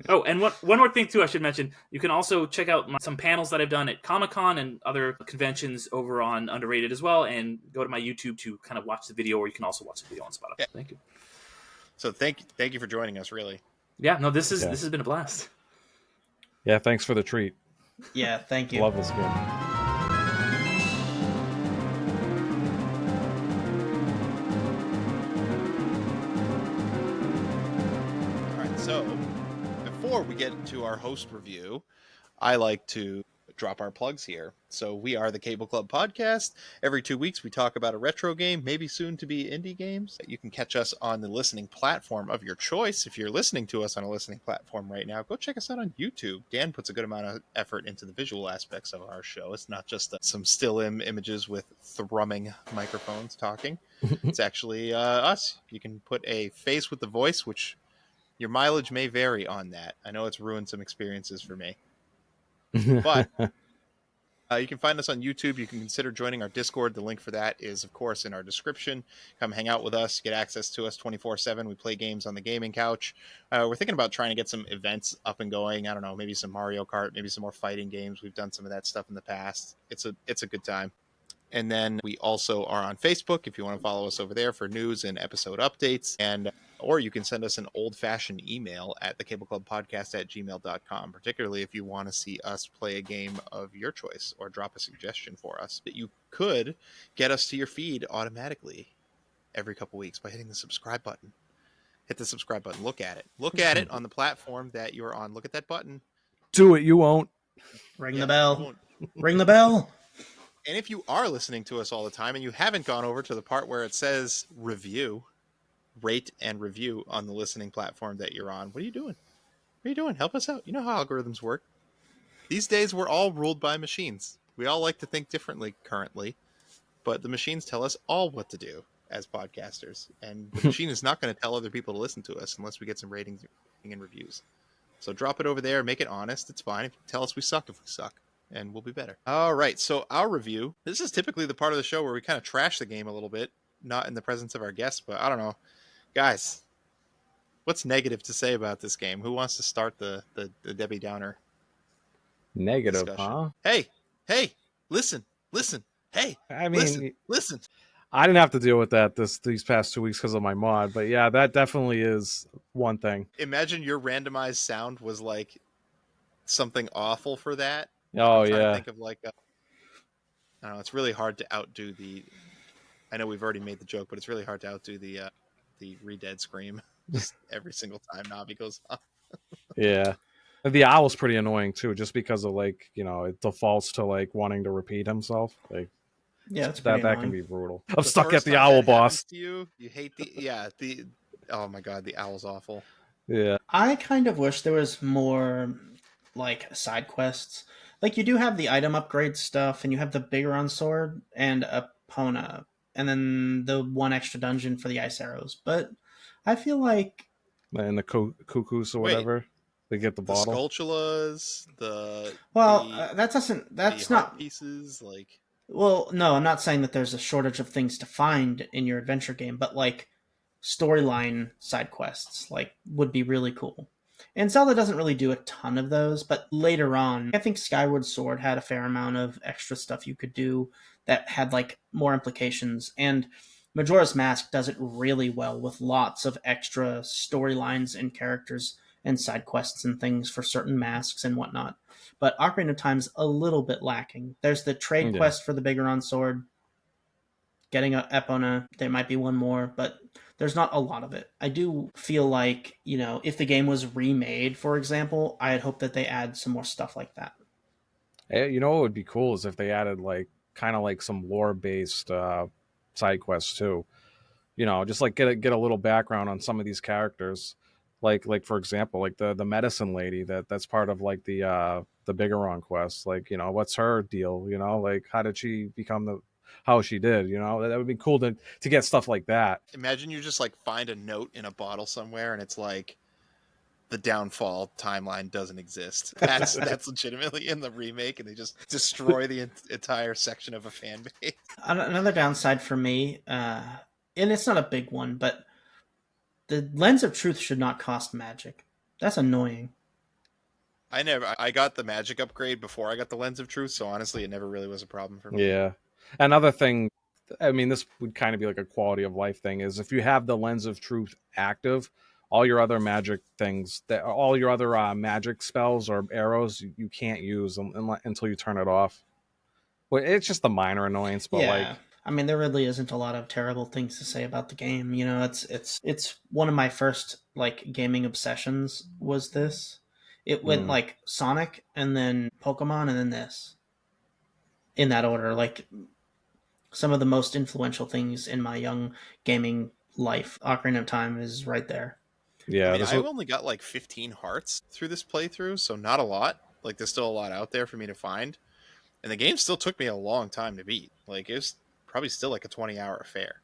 C: Oh, and one more thing too I should mention. You can also check out some panels that I've done at Comic-Con and other conventions over on Underrated as well, and go to my YouTube to kind of watch the video, or you can also watch the video on Spotify.
B: Yeah.
C: Thank you.
B: So thank you for joining us, really.
C: Yeah, no, this has been a blast.
A: Yeah, thanks for the treat.
D: Yeah, thank you.
A: Love this game.
B: All right, so before we get to our host review, I like to drop our plugs here. So we are the Cable Club Podcast. Every 2 weeks we talk about a retro game, maybe soon to be indie games. You can catch us on the listening platform of your choice. If you're listening to us on a listening platform right now, go check us out on YouTube. Dan puts a good amount of effort into the visual aspects of our show. It's not just some still images with thrumming microphones talking. It's actually us. You can put a face with the voice, which your mileage may vary on that. I know it's ruined some experiences for me. But you can find us on YouTube. You can consider joining our Discord. The link for that is, of course, in our description. Come hang out with us. Get access to us 24/7. We play games on the gaming couch. We're thinking about trying to get some events up and going. I don't know, maybe some Mario Kart, maybe some more fighting games. We've done some of that stuff in the past. It's a good time. And then we also are on Facebook if you want to follow us over there for news and episode updates. Or you can send us an old-fashioned email at thecableclubpodcast@gmail.com, particularly if you want to see us play a game of your choice or drop a suggestion for us. That you could get us to your feed automatically every couple weeks by hitting the subscribe button. Hit the subscribe button. Look at it. Look at it on the platform that you're on. Look at that button.
A: Do it, you won't.
D: Ring the bell. Ring the bell.
B: And if you are listening to us all the time and you haven't gone over to the part where it says review, rate and review on the listening platform that you're on, what are you doing? What are you doing? Help us out. You know how algorithms work. These days, we're all ruled by machines. We all like to think differently currently, but the machines tell us all what to do as podcasters. And the machine is not going to tell other people to listen to us unless we get some ratings and reviews. So drop it over there. Make it honest. It's fine. If you tell us we suck if we suck. And we'll be better. All right, so our review. This is typically the part of the show where we kind of trash the game a little bit, not in the presence of our guests, but I don't know. Guys, what's negative to say about this game? Who wants to start the Debbie Downer
A: Negative,
B: discussion?
A: huh?
B: Hey, hey, listen, hey,
A: I mean,
B: listen.
A: I didn't have to deal with that these past 2 weeks because of my mod, but yeah, that definitely is one thing.
B: Imagine your randomized sound was like something awful for that.
A: Oh
B: I'm trying to
A: yeah,
B: think of like I don't know. It's really hard to outdo the. I know we've already made the joke, but it's really hard to outdo the Redead scream. Just every single time Navi goes off.
A: yeah. The owl's pretty annoying too, just because of like it defaults to like wanting to repeat himself. Like
D: Yeah, it's pretty
A: that can
D: annoying.
A: be brutal. I'm
B: The
A: stuck at
B: first
A: the
B: time
A: owl
B: that happens
A: boss.
B: to you, you hate the. Oh my god, the owl's awful.
A: Yeah,
D: I kind of wish there was more like side quests. Like you do have the item upgrade stuff, and you have the Bigoron sword and Epona, and then the one extra dungeon for the ice arrows. But I feel like,
A: and the cuckoos or
B: Wait,
A: whatever, they get the
B: the
A: bottle.
B: Skulltulas, the
D: well,
B: the
D: that doesn't.
B: the
D: That's
B: heart
D: not.
B: pieces, like
D: Well, no, I'm not saying that there's a shortage of things to find in your adventure game, but like storyline side quests like would be really cool. And Zelda doesn't really do a ton of those, but later on, I think Skyward Sword had a fair amount of extra stuff you could do that had like more implications. And Majora's Mask does it really well with lots of extra storylines and characters and side quests and things for certain masks and whatnot. But Ocarina of Time's a little bit lacking. There's the trade
A: Yeah.
D: quest for the Bigoron sword, getting a Epona. There might be one more, but there's not a lot of it. I do feel like, if the game was remade, for example, I'd hope that they add some more stuff like that.
A: Hey, what would be cool is if they added like kind of like some lore based side quests too. Just like get a little background on some of these characters. Like for example, like the medicine lady that's part of like the Bigoron quest. Like, what's her deal? Like how did she become how she did? That would be cool to get stuff like that.
B: imagine you just like find a note in a bottle somewhere, and it's like the downfall timeline doesn't exist. That's legitimately in the remake, and they just destroy the entire section of a fan base.
D: Another downside for me, and it's not a big one, but the Lens of Truth should not cost magic. That's annoying.
B: I got the magic upgrade before I got the Lens of Truth, so honestly, it never really was a problem for me.
A: Yeah. Another thing, I mean, this would kind of be like a quality of life thing, is if you have the Lens of Truth active, all your other magic things, all your other magic spells or arrows, you can't use until you turn it off. Well, it's just a minor annoyance, but
D: Yeah. I mean, there really isn't a lot of terrible things to say about the game. It's one of my first like gaming obsessions was this. It went like Sonic and then Pokemon and then this. In that order, like some of the most influential things in my young gaming life. Ocarina of Time is right there.
A: yeah,
B: I mean, I've only got like 15 hearts through this playthrough, so not a lot. Like, there's still a lot out there for me to find. And the game still took me a long time to beat. Like, it was probably still like a 20-hour affair.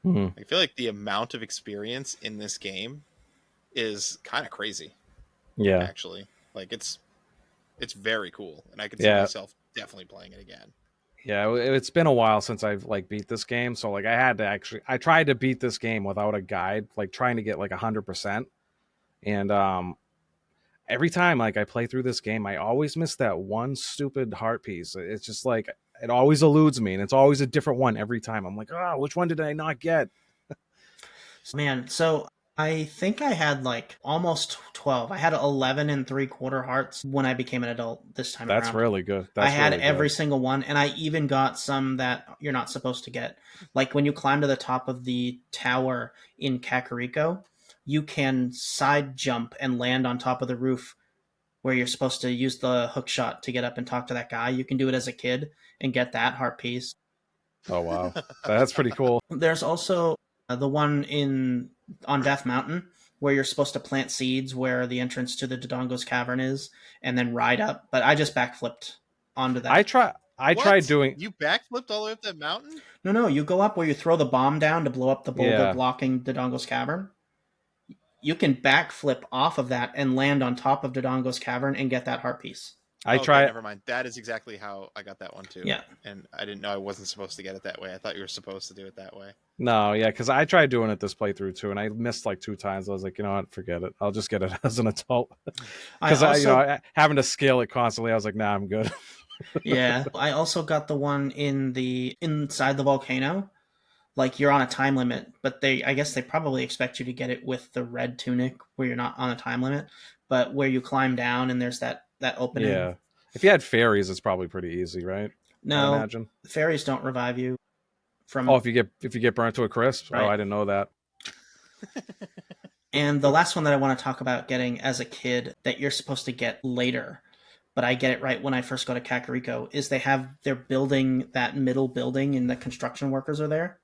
B: I feel like the amount of experience in this game is kind of crazy.
A: Yeah.
B: Actually. Like, it's very cool. And I could see myself definitely playing it again.
A: Yeah, it's been a while since I've like beat this game, so like I tried to beat this game without a guide, like trying to get like 100%. And every time like I play through this game, I always miss that one stupid heart piece. It's just like it always eludes me, and it's always a different one every time. I'm like, oh, which one did I not get?
D: Man, so I think I had like almost 12. I had 11 and 3/4 hearts when I became an adult this time
A: That's
D: around.
A: really good.
D: I had
A: really
D: every
A: good.
D: single one, and I even got some that you're not supposed to get. Like when you climb to the top of the tower in Kakariko, you can side jump and land on top of the roof where you're supposed to use the hook shot to get up and talk to that guy. You can do it as a kid and get that heart piece.
A: Oh wow, that's pretty cool.
D: There's also the one on Death Mountain where you're supposed to plant seeds where the entrance to the Dodongo's cavern is, and then ride up. But I just backflipped onto that.
A: I tried doing.
B: You backflipped all the way up that mountain?
D: No, you go up where you throw the bomb down to blow up the boulder blocking Dodongo's cavern. You can backflip off of that and land on top of Dodongo's cavern and get that heart piece.
B: Never mind. That is exactly how I got that one too.
D: Yeah.
B: And I didn't know I wasn't supposed to get it that way. I thought you were supposed to do it that way.
A: No, yeah, because I tried doing it this playthrough too, and I missed like 2 times. I was like, you know what, forget it. I'll just get it as an adult. Because having to scale it constantly, I was like, nah, I'm good.
D: Yeah. I also got the one inside the volcano. Like you're on a time limit, but I guess they probably expect you to get it with the red tunic where you're not on a time limit, but where you climb down and there's that opening.
A: Yeah. If you had fairies, it's probably pretty easy, right? I'd
D: No,
A: imagine.
D: fairies don't revive you
A: Oh,
D: from
A: if you get burnt to a crisp. Oh,
D: right.
A: I didn't know that.
D: And the last one that I want to talk about getting as a kid that you're supposed to get later, but I get it right when I first go to Kakariko, is they're building that middle building and the construction workers are there.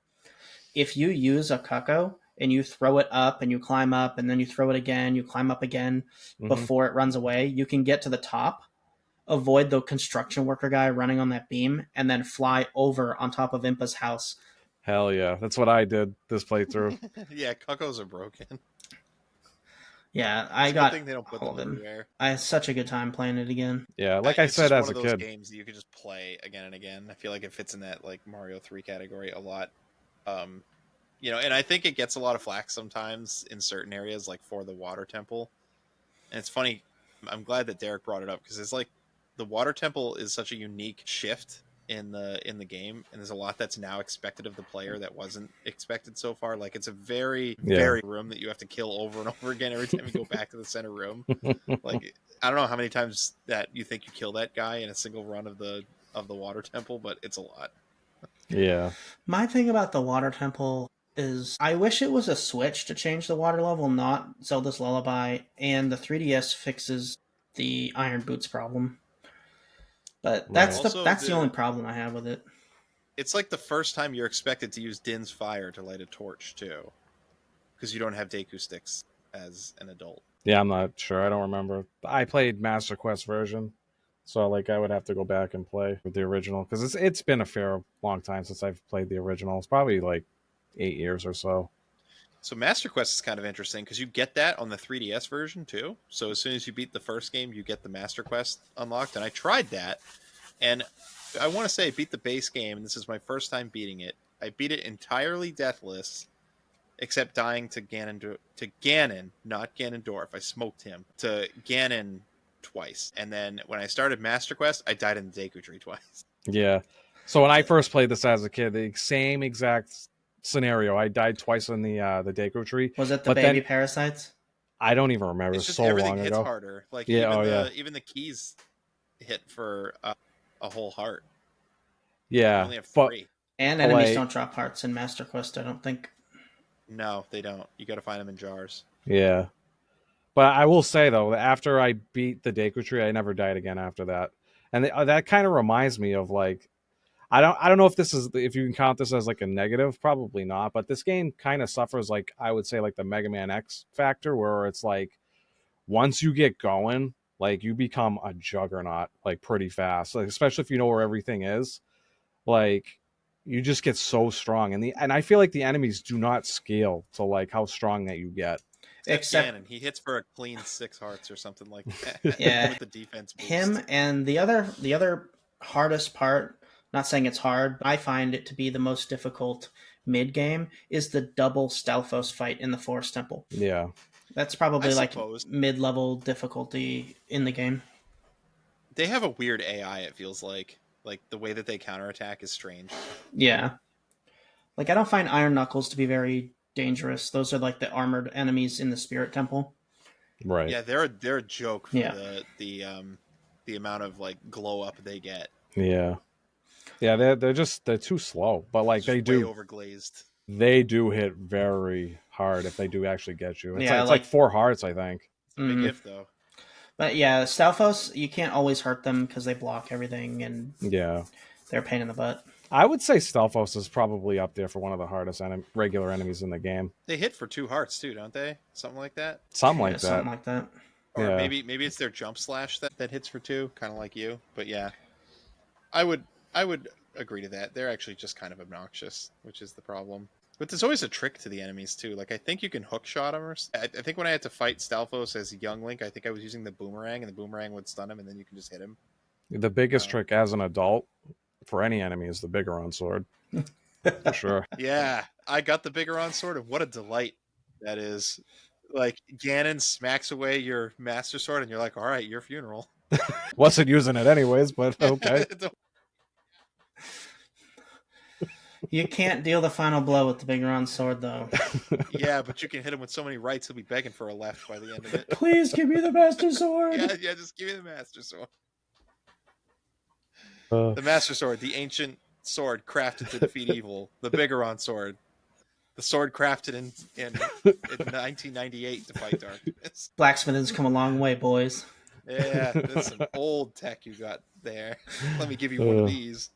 D: If you use a Kako and you throw it up and you climb up and then you throw it again, you climb up again
A: Hmm.
D: before it runs away, you can get to the top, avoid the construction worker guy running on that beam, and then fly over on top of Impa's house.
A: Hell yeah, that's what I did this playthrough.
B: Yeah, cuckoos are broken.
D: Yeah, I
B: It's a good
D: got
B: thing they don't put
D: all of
B: them
D: them.
B: everywhere.
D: I had such a good time playing it again.
A: Yeah, like I
B: It's
A: said
B: just
A: as
B: one
A: a
B: of those
A: kid.
B: games that you could just play again and again. I feel like it fits in that like Mario 3 category a lot. Um, and I think it gets a lot of flack sometimes in certain areas, like for the water temple. And it's funny. I'm glad that Derick brought it up because it's like the water temple is such a unique shift in the game, and there's a lot that's now expected of the player that wasn't expected so far. Like it's a very room that you have to kill over and over again every time you go back to the center room. Like I don't know how many times that you think you kill that guy in a single run of the water temple, but it's a lot.
A: Yeah.
D: My thing about the water temple is I wish it was a switch to change the water level, not Zelda's Lullaby, and the 3DS fixes the Iron Boots problem. But
A: Right.
B: Also,
D: that's the only problem I have with it.
B: it's like the first time you're expected to use Din's fire to light a torch too, because you don't have Deku sticks as an adult.
A: Yeah, I'm not sure. I don't remember. I played Master Quest version, so like I would have to go back and play with the original because it's been a fair long time since I've played the original. It's probably like 8 years or so.
B: So Master Quest is kind of interesting because you get that on the 3DS version too. So as soon as you beat the first game, you get the Master Quest unlocked. And I tried that, and I want to say I beat the base game, and this is my first time beating it. I beat it entirely deathless, except dying to Ganon, not Ganondorf. I smoked him to Ganon twice, and then when I started Master Quest, I died in the Deku Tree twice.
A: Yeah. So when I first played this as a kid, the same exact scenario. I died twice in the Deku Tree,
D: Was it the
A: but
D: baby
A: then
D: parasites?
A: I don't even remember. It
B: It's
A: was
B: just
A: so
B: everything
A: long
B: hits
A: ago.
B: harder. Like
A: Yeah.
B: even
A: Oh yeah.
B: the keys hit for a whole heart. You
A: Yeah.
B: only have
A: But
B: 3.
D: And
A: but
D: enemies
A: like
D: don't drop hearts in Master Quest, I don't think.
B: No, they don't. You got to find them in jars.
A: yeah. But I will say though, that after I beat the Deku Tree, I never died again after that. And that kind of reminds me of like I don't know if you can count this as like a negative, probably not. But this game kind of suffers like I would say like the Mega Man X factor, where it's like once you get going, like you become a juggernaut like pretty fast, like, especially if you know where everything is. Like you just get so strong, and I feel like the enemies do not scale to like how strong that you get.
B: Except
D: Except
B: Ganon, he hits for a clean 6 hearts or something like that
D: yeah,
B: with the defense boost.
D: him and the other hardest part, not saying it's hard, but I find it to be the most difficult mid game is the double Stalfos fight in the Forest Temple.
A: Yeah.
D: That's
B: I
D: probably like
B: suppose
D: mid-level difficulty in the game.
B: they have a weird AI. It feels like the way that they counterattack is strange.
D: Yeah. Like I don't find Iron Knuckles to be very dangerous. Those are like the armored enemies in the Spirit Temple.
A: Right.
B: Yeah, they're a joke for
D: Yeah.
B: the amount of like glow up they get.
A: Yeah. Yeah, they're too slow, but like
B: It's just way overglazed.
A: they do hit very hard if they do actually get you.
D: Yeah,
A: It's like 4 hearts, I think.
B: It's a big
D: Mhm.
B: if though.
D: But yeah, Stalfos, you can't always hurt them because they block everything and
A: Yeah,
D: they're a pain in the butt.
A: I would say Stelphos is probably up there for one of the hardest regular enemies in the game.
B: They hit for 2 hearts too, don't they? Something like that.
A: Something
D: Yeah,
A: like that.
D: something like that.
B: Or
A: Yeah.
B: maybe it's their jump slash that hits for 2, kind of like you. But yeah, I would agree to that. They're actually just kind of obnoxious, which is the problem. But there's always a trick to the enemies too. Like I think you can hook shot them. I think when I had to fight Stalfos as young Link, I think I was using the boomerang, and the boomerang would stun him, and then you can just hit him.
A: The biggest trick as an adult for any enemy is the Bigaron sword. For sure.
B: Yeah, I got the Bigaron sword, and what a delight that is. Like Ganon smacks away your Master Sword, and you're like, all right, your funeral.
A: Wasn't using it anyways, but okay.
D: You can't deal the final blow with the Bigoron sword, though.
B: Yeah, but you can hit him with so many rights, he'll be begging for a left by the end of it.
D: Please give me the Master Sword.
B: Yeah, just give me the Master Sword.
A: Uh,
B: The Master Sword, the ancient sword crafted to defeat evil. The Bigoron sword. The sword crafted in 1998 to fight darkness.
D: Blacksmithing's come a long way, boys.
B: Yeah, that's some old tech you got there. Let me give you one of these.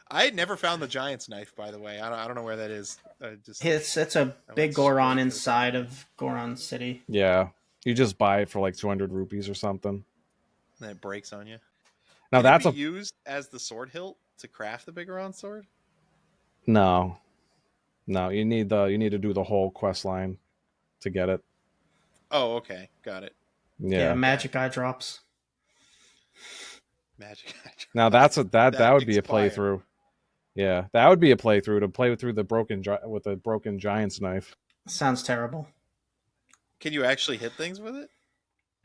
B: I had never found the Giant's Knife, by the way. I don't know where that is.
D: It's a big Goron inside of Goron City.
A: yeah, you just buy it for like 200 rupees or something.
B: And it breaks on you.
A: Now
B: Can
A: that's
B: it be used as the sword hilt to craft the Bigoron sword?
A: no. You need to do the whole quest line to get it.
B: Oh, okay, got it.
D: Yeah, magic eye drops.
B: Magic.
A: Now that would be a
B: expire.
A: playthrough. Yeah, that would be a playthrough to play through the broken giant's knife.
D: Sounds terrible.
B: Can you actually hit things with it?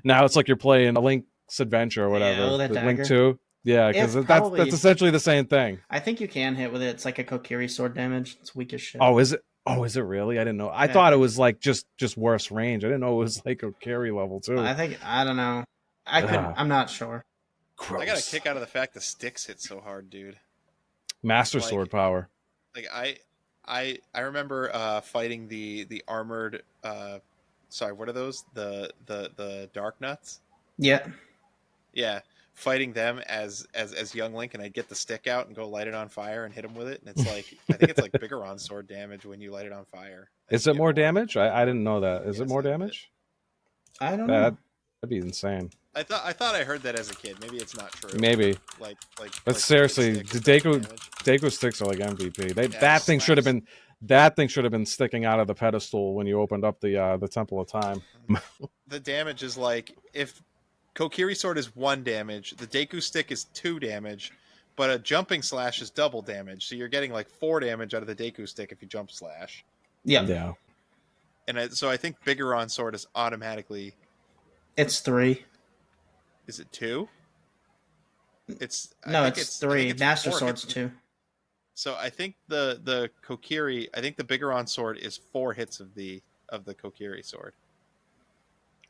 A: Now it's like you're playing a Link's Adventure or whatever.
D: Yeah, that
A: Link
D: dagger.
A: 2. Yeah, because that's essentially the same thing.
D: I think you can hit with it. It's like a Kokiri sword damage. It's weak as shit.
A: Oh, is it? Oh, is it really? I didn't know. I thought it was like just worse range. I didn't know it was like a carry level too.
D: I don't know. I'm not sure.
A: Gross.
B: I got a kick out of the fact the sticks hit so hard, dude.
A: Master Sword power.
B: Like I remember fighting the armored sorry, what are those? The Dark Nuts?
D: Yeah.
B: Yeah. Fighting them as young Link, and I'd get the stick out and go light it on fire and hit him with it, and it's like I think it's like Bigoron sword damage when you light it on fire.
A: Is it more damage? I didn't know that. Is it more damage?
D: I don't know.
A: That'd be insane.
B: I thought I heard that as a kid. Maybe it's not true.
A: Maybe. But seriously, the Deku sticks are like MVP. That thing should have been sticking out of the pedestal when you opened up the Temple of Time.
B: The damage is like if Kokiri sword is 1 damage, the Deku stick is 2 damage, but a jumping slash is double damage. So you're getting like 4 damage out of the Deku stick if you jump slash.
A: Yeah.
B: And so I think Bigoron sword is automatically.
D: It's 3.
B: Is it 2?
D: It's 3. Master Sword's 2.
B: So I think the Kokiri, I think the Bigoron sword is 4 hits of the Kokiri sword.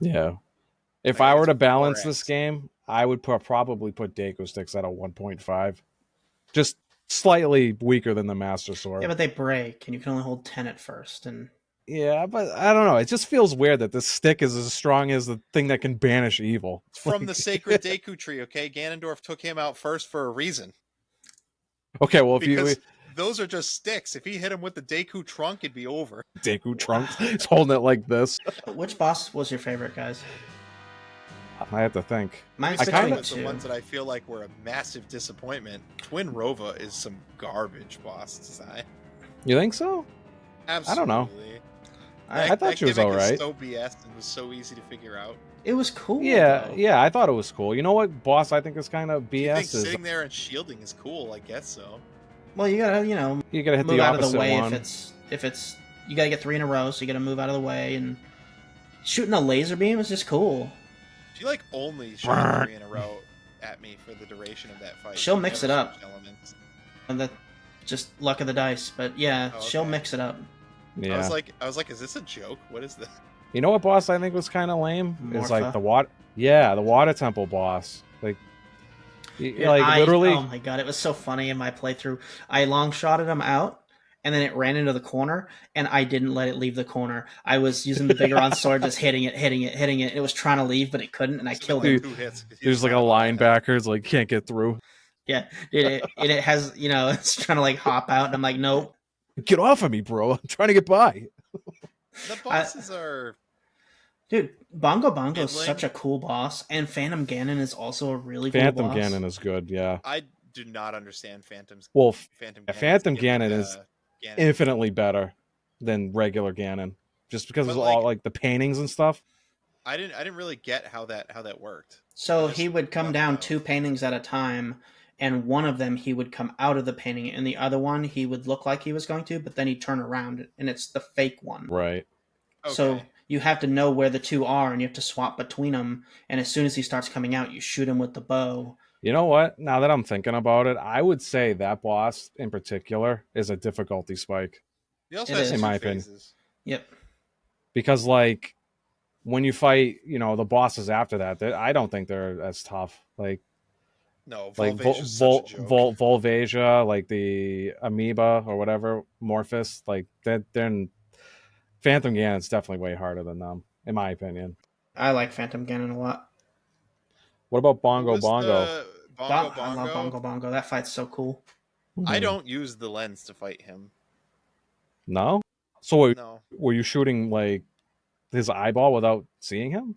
A: Yeah. If I were to balance this game, I would probably put Deku sticks at a 1.5. Just slightly weaker than the Master Sword.
D: Yeah, but they break, and you can only hold 10 at first. And
A: yeah, but I don't know. It just feels weird that this stick is as strong as the thing that can banish evil.
B: From the sacred Deku tree, okay? Ganondorf took him out first for a reason.
A: Okay, well,
B: those are just sticks. If he hit him with the Deku trunk, it'd be over.
A: Deku trunk? He's holding it like this.
D: Which boss was your favorite, guys?
A: I have to think.
D: Mine's
B: the ones that I feel like were a massive disappointment. Twin Rova is some garbage boss design.
A: You think so?
B: Absolutely.
A: I don't know.
B: I
A: thought she was all right.
B: So BS and was so easy to figure out.
D: It was cool.
A: Yeah,
D: though.
A: yeah, I thought it was cool. You know what boss I think is kind of BS?
B: You think sitting there and shielding is cool? I guess so.
D: Well, you gotta
A: hit
D: move
A: the
D: out
A: opposite
D: of the way
A: one.
D: if it's you gotta get 3 in a row, so you gotta move out of the way, and shooting a laser beam is just cool.
B: She only shot 3 in a row at me for the duration of that fight.
D: She'll mix it up. And that's just luck of the dice, but yeah, she'll mix it up.
A: Yeah.
B: I was like, is this a joke? What is this?
A: You know what boss I think was kind of lame?
D: Morpha.
A: It's like the water temple boss. Literally.
D: Oh my god, it was so funny in my playthrough. I long shotted him out, and then it ran into the corner, and I didn't let it leave the corner. I was using the Bigoron sword, just hitting it. It was trying to leave, but it couldn't, and I killed it.
A: There's like a linebacker, it's like can't get through.
D: Yeah, it has, it's trying to like hop out, and I'm like, nope.
A: Get off of me, bro! I'm trying to get by.
B: The bosses are.
D: Dude, Bongo Bongo is such a cool boss, and Phantom Ganon is also a really cool boss.
A: Phantom Ganon is good, yeah.
B: I do not understand Phantom
A: Ganon is infinitely better than regular Ganon, just because of all like the paintings and stuff.
B: I didn't really get how that worked.
D: So he would come down 2 paintings at a time, and one of them he would come out of the painting, and the other one he would look like he was going to, but then he'd turn around, and it's the fake one.
A: Right.
B: Okay.
D: So you have to know where the two are, and you have to swap between them. And as soon as he starts coming out, you shoot him with the bow.
A: You know what? Now that I'm thinking about it, I would say that boss in particular is a difficulty spike,
B: He also
D: It
B: has
D: is.
B: two
A: in my opinion.
B: phases.
D: Yep.
A: Because like when you fight, the bosses after that, I don't think they're as tough. Like
B: No,
A: like
B: Volvasia's such a joke.
A: Volvasia, like the amoeba or whatever, Morphus, like that. Then Phantom Ganon's definitely way harder than them, in my opinion.
D: I like Phantom Ganon a lot.
A: What about
B: Who
A: Bongo
B: was
A: Bongo?
B: the Bongo
D: I love Bongo Bongo. That fight's so cool.
B: I
A: Mhm.
B: don't use the lens to fight him.
A: No. So
B: No,
A: were you shooting like his eyeball without seeing him?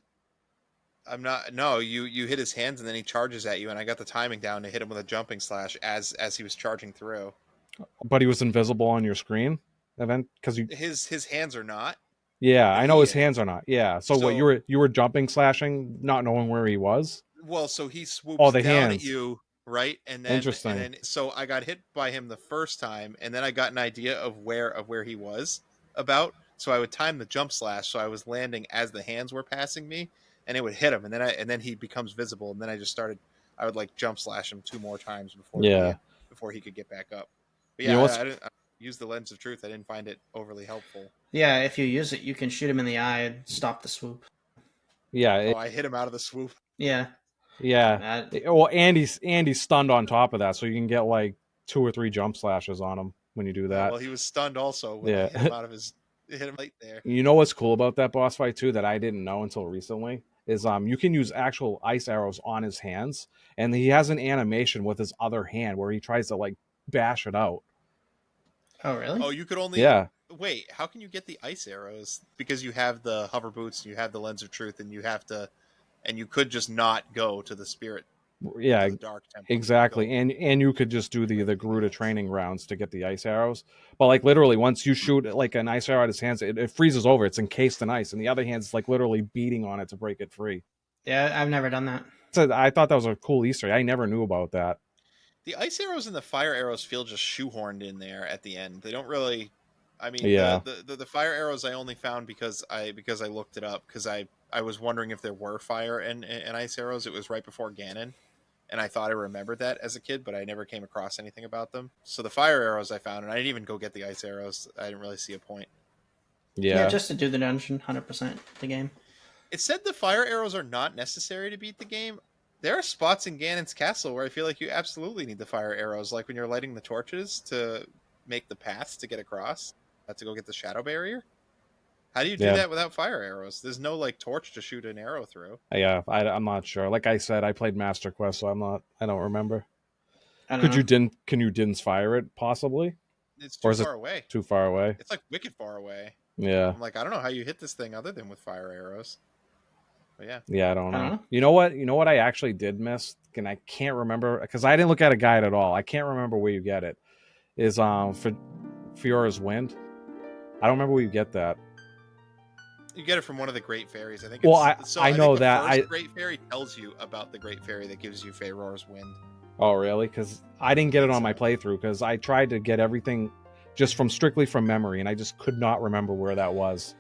B: I'm not. No, you hit his hands and then he charges at you, and I got the timing down to hit him with a jumping slash as he was charging through.
A: But he was invisible on your screen event because you.
B: His hands are not,
A: Yeah,
B: but
A: I know
B: he
A: his
B: is.
A: hands are not. Yeah. So what
B: So
A: you were jumping slashing, not knowing where he was.
B: well, so he
A: Oh,
B: swoops
A: the
B: down at
A: hands.
B: you, right, and
A: Interesting.
B: then so I got hit by him the first time, and then I got an idea of where he was about. So I would time the jump slash, so I was landing as the hands were passing me, and it would hit him, and then he becomes visible, and then I just started. I would like jump slash him 2 more times
A: Yeah.
B: before he could get back up. But
A: You
B: yeah,
A: know what's
B: I didn't use the lens of truth. I didn't find it overly helpful.
D: Yeah, if you use it, you can shoot him in the eye and stop the swoop.
A: yeah
B: Oh, I hit him out of the swoop.
D: Yeah.
A: yeah. Well, Andy's stunned on top of that, so you can get like 2 or 3 jump slashes on him when you do
B: Yeah,
A: that.
B: well, he was stunned also when I
A: Yeah.
B: hit him out of his hit him right there.
A: You know what's cool about that boss fight too that I didn't know until recently is you can use actual ice arrows on his hands, and he has an animation with his other hand where he tries to like bash it out.
D: Oh, really?
B: Oh, you could only
A: Yeah.
B: wait. How can you get the ice arrows? Because you have the hover boots, and you have the lens of truth, and you could just not go to the spirit,
A: Yeah,
B: to the dark temple.
A: exactly.
B: You
A: And you could just do the
B: everything
A: Garuda
B: else.
A: training rounds to get the ice arrows. But like literally once you shoot like an ice arrow out of his hands, it freezes over. It's encased in ice, and the other hand's like literally beating on it to break it free.
D: Yeah, I've never done that.
A: So I thought that was a cool Easter egg. I never knew about that.
B: The ice arrows and the fire arrows feel just shoehorned in there at the end. They don't really. I mean,
A: Yeah.
B: the fire arrows I only found because I looked it up because I was wondering if there were fire and ice arrows. It was right before Ganon, and I thought I remembered that as a kid, but I never came across anything about them. So the fire arrows I found, and I didn't even go get the ice arrows. I didn't really see a point.
A: Yeah.
D: Just to do the dungeon, 100% the game.
B: It said the fire arrows are not necessary to beat the game. There are spots in Ganon's castle where I feel like you absolutely need the fire arrows, like when you're lighting the torches to make the paths to get across, to go get the shadow barrier. How do you do
A: Yeah.
B: that without fire arrows? There's no like torch to shoot an arrow through.
A: Yeah, I'm not sure. Like I said, I played Master Quest, so I don't remember.
D: I don't know.
A: Can you didn't fire it possibly?
B: It's
A: Or
B: too
A: is it
B: far away.
A: too far away?
B: It's like wicked far away.
A: Yeah.
B: I'm like, I don't know how you hit this thing other than with fire arrows. But yeah.
A: Yeah, I don't
D: I
A: know.
D: don't know.
A: You know what I actually did miss, and I can't remember because I didn't look at a guide at all. I can't remember where you get it. Is for Fiora's Wind. I don't remember where you get that.
B: You get it from one of the Great Fairies. I think.
A: Well, I
B: think
A: know
B: the
A: that.
B: first Great Fairy tells you about the Great Fairy that gives you Feyror's Wind.
A: Oh, really? Because I didn't get it on my
B: So-
A: playthrough because I tried to get everything just strictly from memory, and I just could not remember where that was.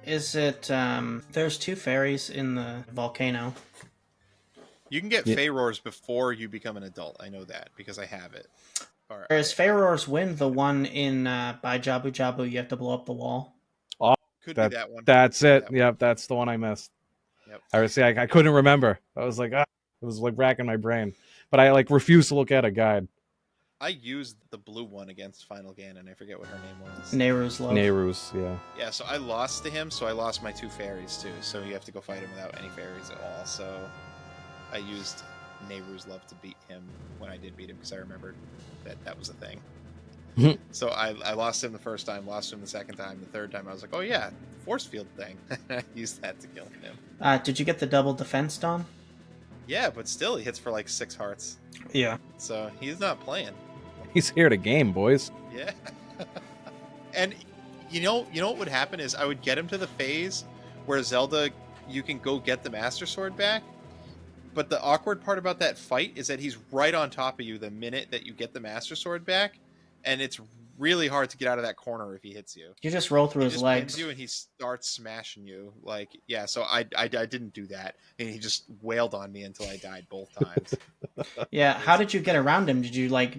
D: Is it, there's 2 fairies in the volcano.
B: You can get
A: Yeah.
B: Feyror's before you become an adult. I know that because I have it. Or
D: Or is Feyror's Wind the one in, by Jabu Jabu, you have to blow up the wall?
B: could be that one.
A: That's
B: Could be
A: it.
B: that one.
A: Yep, that's the one I missed.
B: Yep.
A: I couldn't remember. I was like, it was like racking my brain, but I like refused to look at a guide.
B: I used the blue one against Final Ganon. I forget what her name was.
D: Nehru's Love.
A: Nehru's, yeah.
B: Yeah, so I lost to him, so I lost my 2 fairies too. So you have to go fight him without any fairies at all. So I used Nehru's Love to beat him when I did beat him because I remembered that was a thing. So I lost him the first time, lost him the second time, the third time I was like, oh yeah, force field thing. I used that to kill him.
D: Did you get the double defense done?
B: Yeah, but still he hits for like 6 hearts.
D: Yeah.
B: So he's not playing.
A: He's here to game, boys.
B: Yeah. And you know what would happen is I would get him to the phase where Zelda, you can go get the Master Sword back. But the awkward part about that fight is that he's right on top of you the minute that you get the Master Sword back, and it's really hard to get out of that corner if he hits you.
D: You just roll through
B: He
D: his
B: just
D: legs.
B: pins you and he starts smashing you. Like, yeah, so I didn't do that. And he just wailed on me until I died both times.
D: Yeah, how did you get around him? Did you like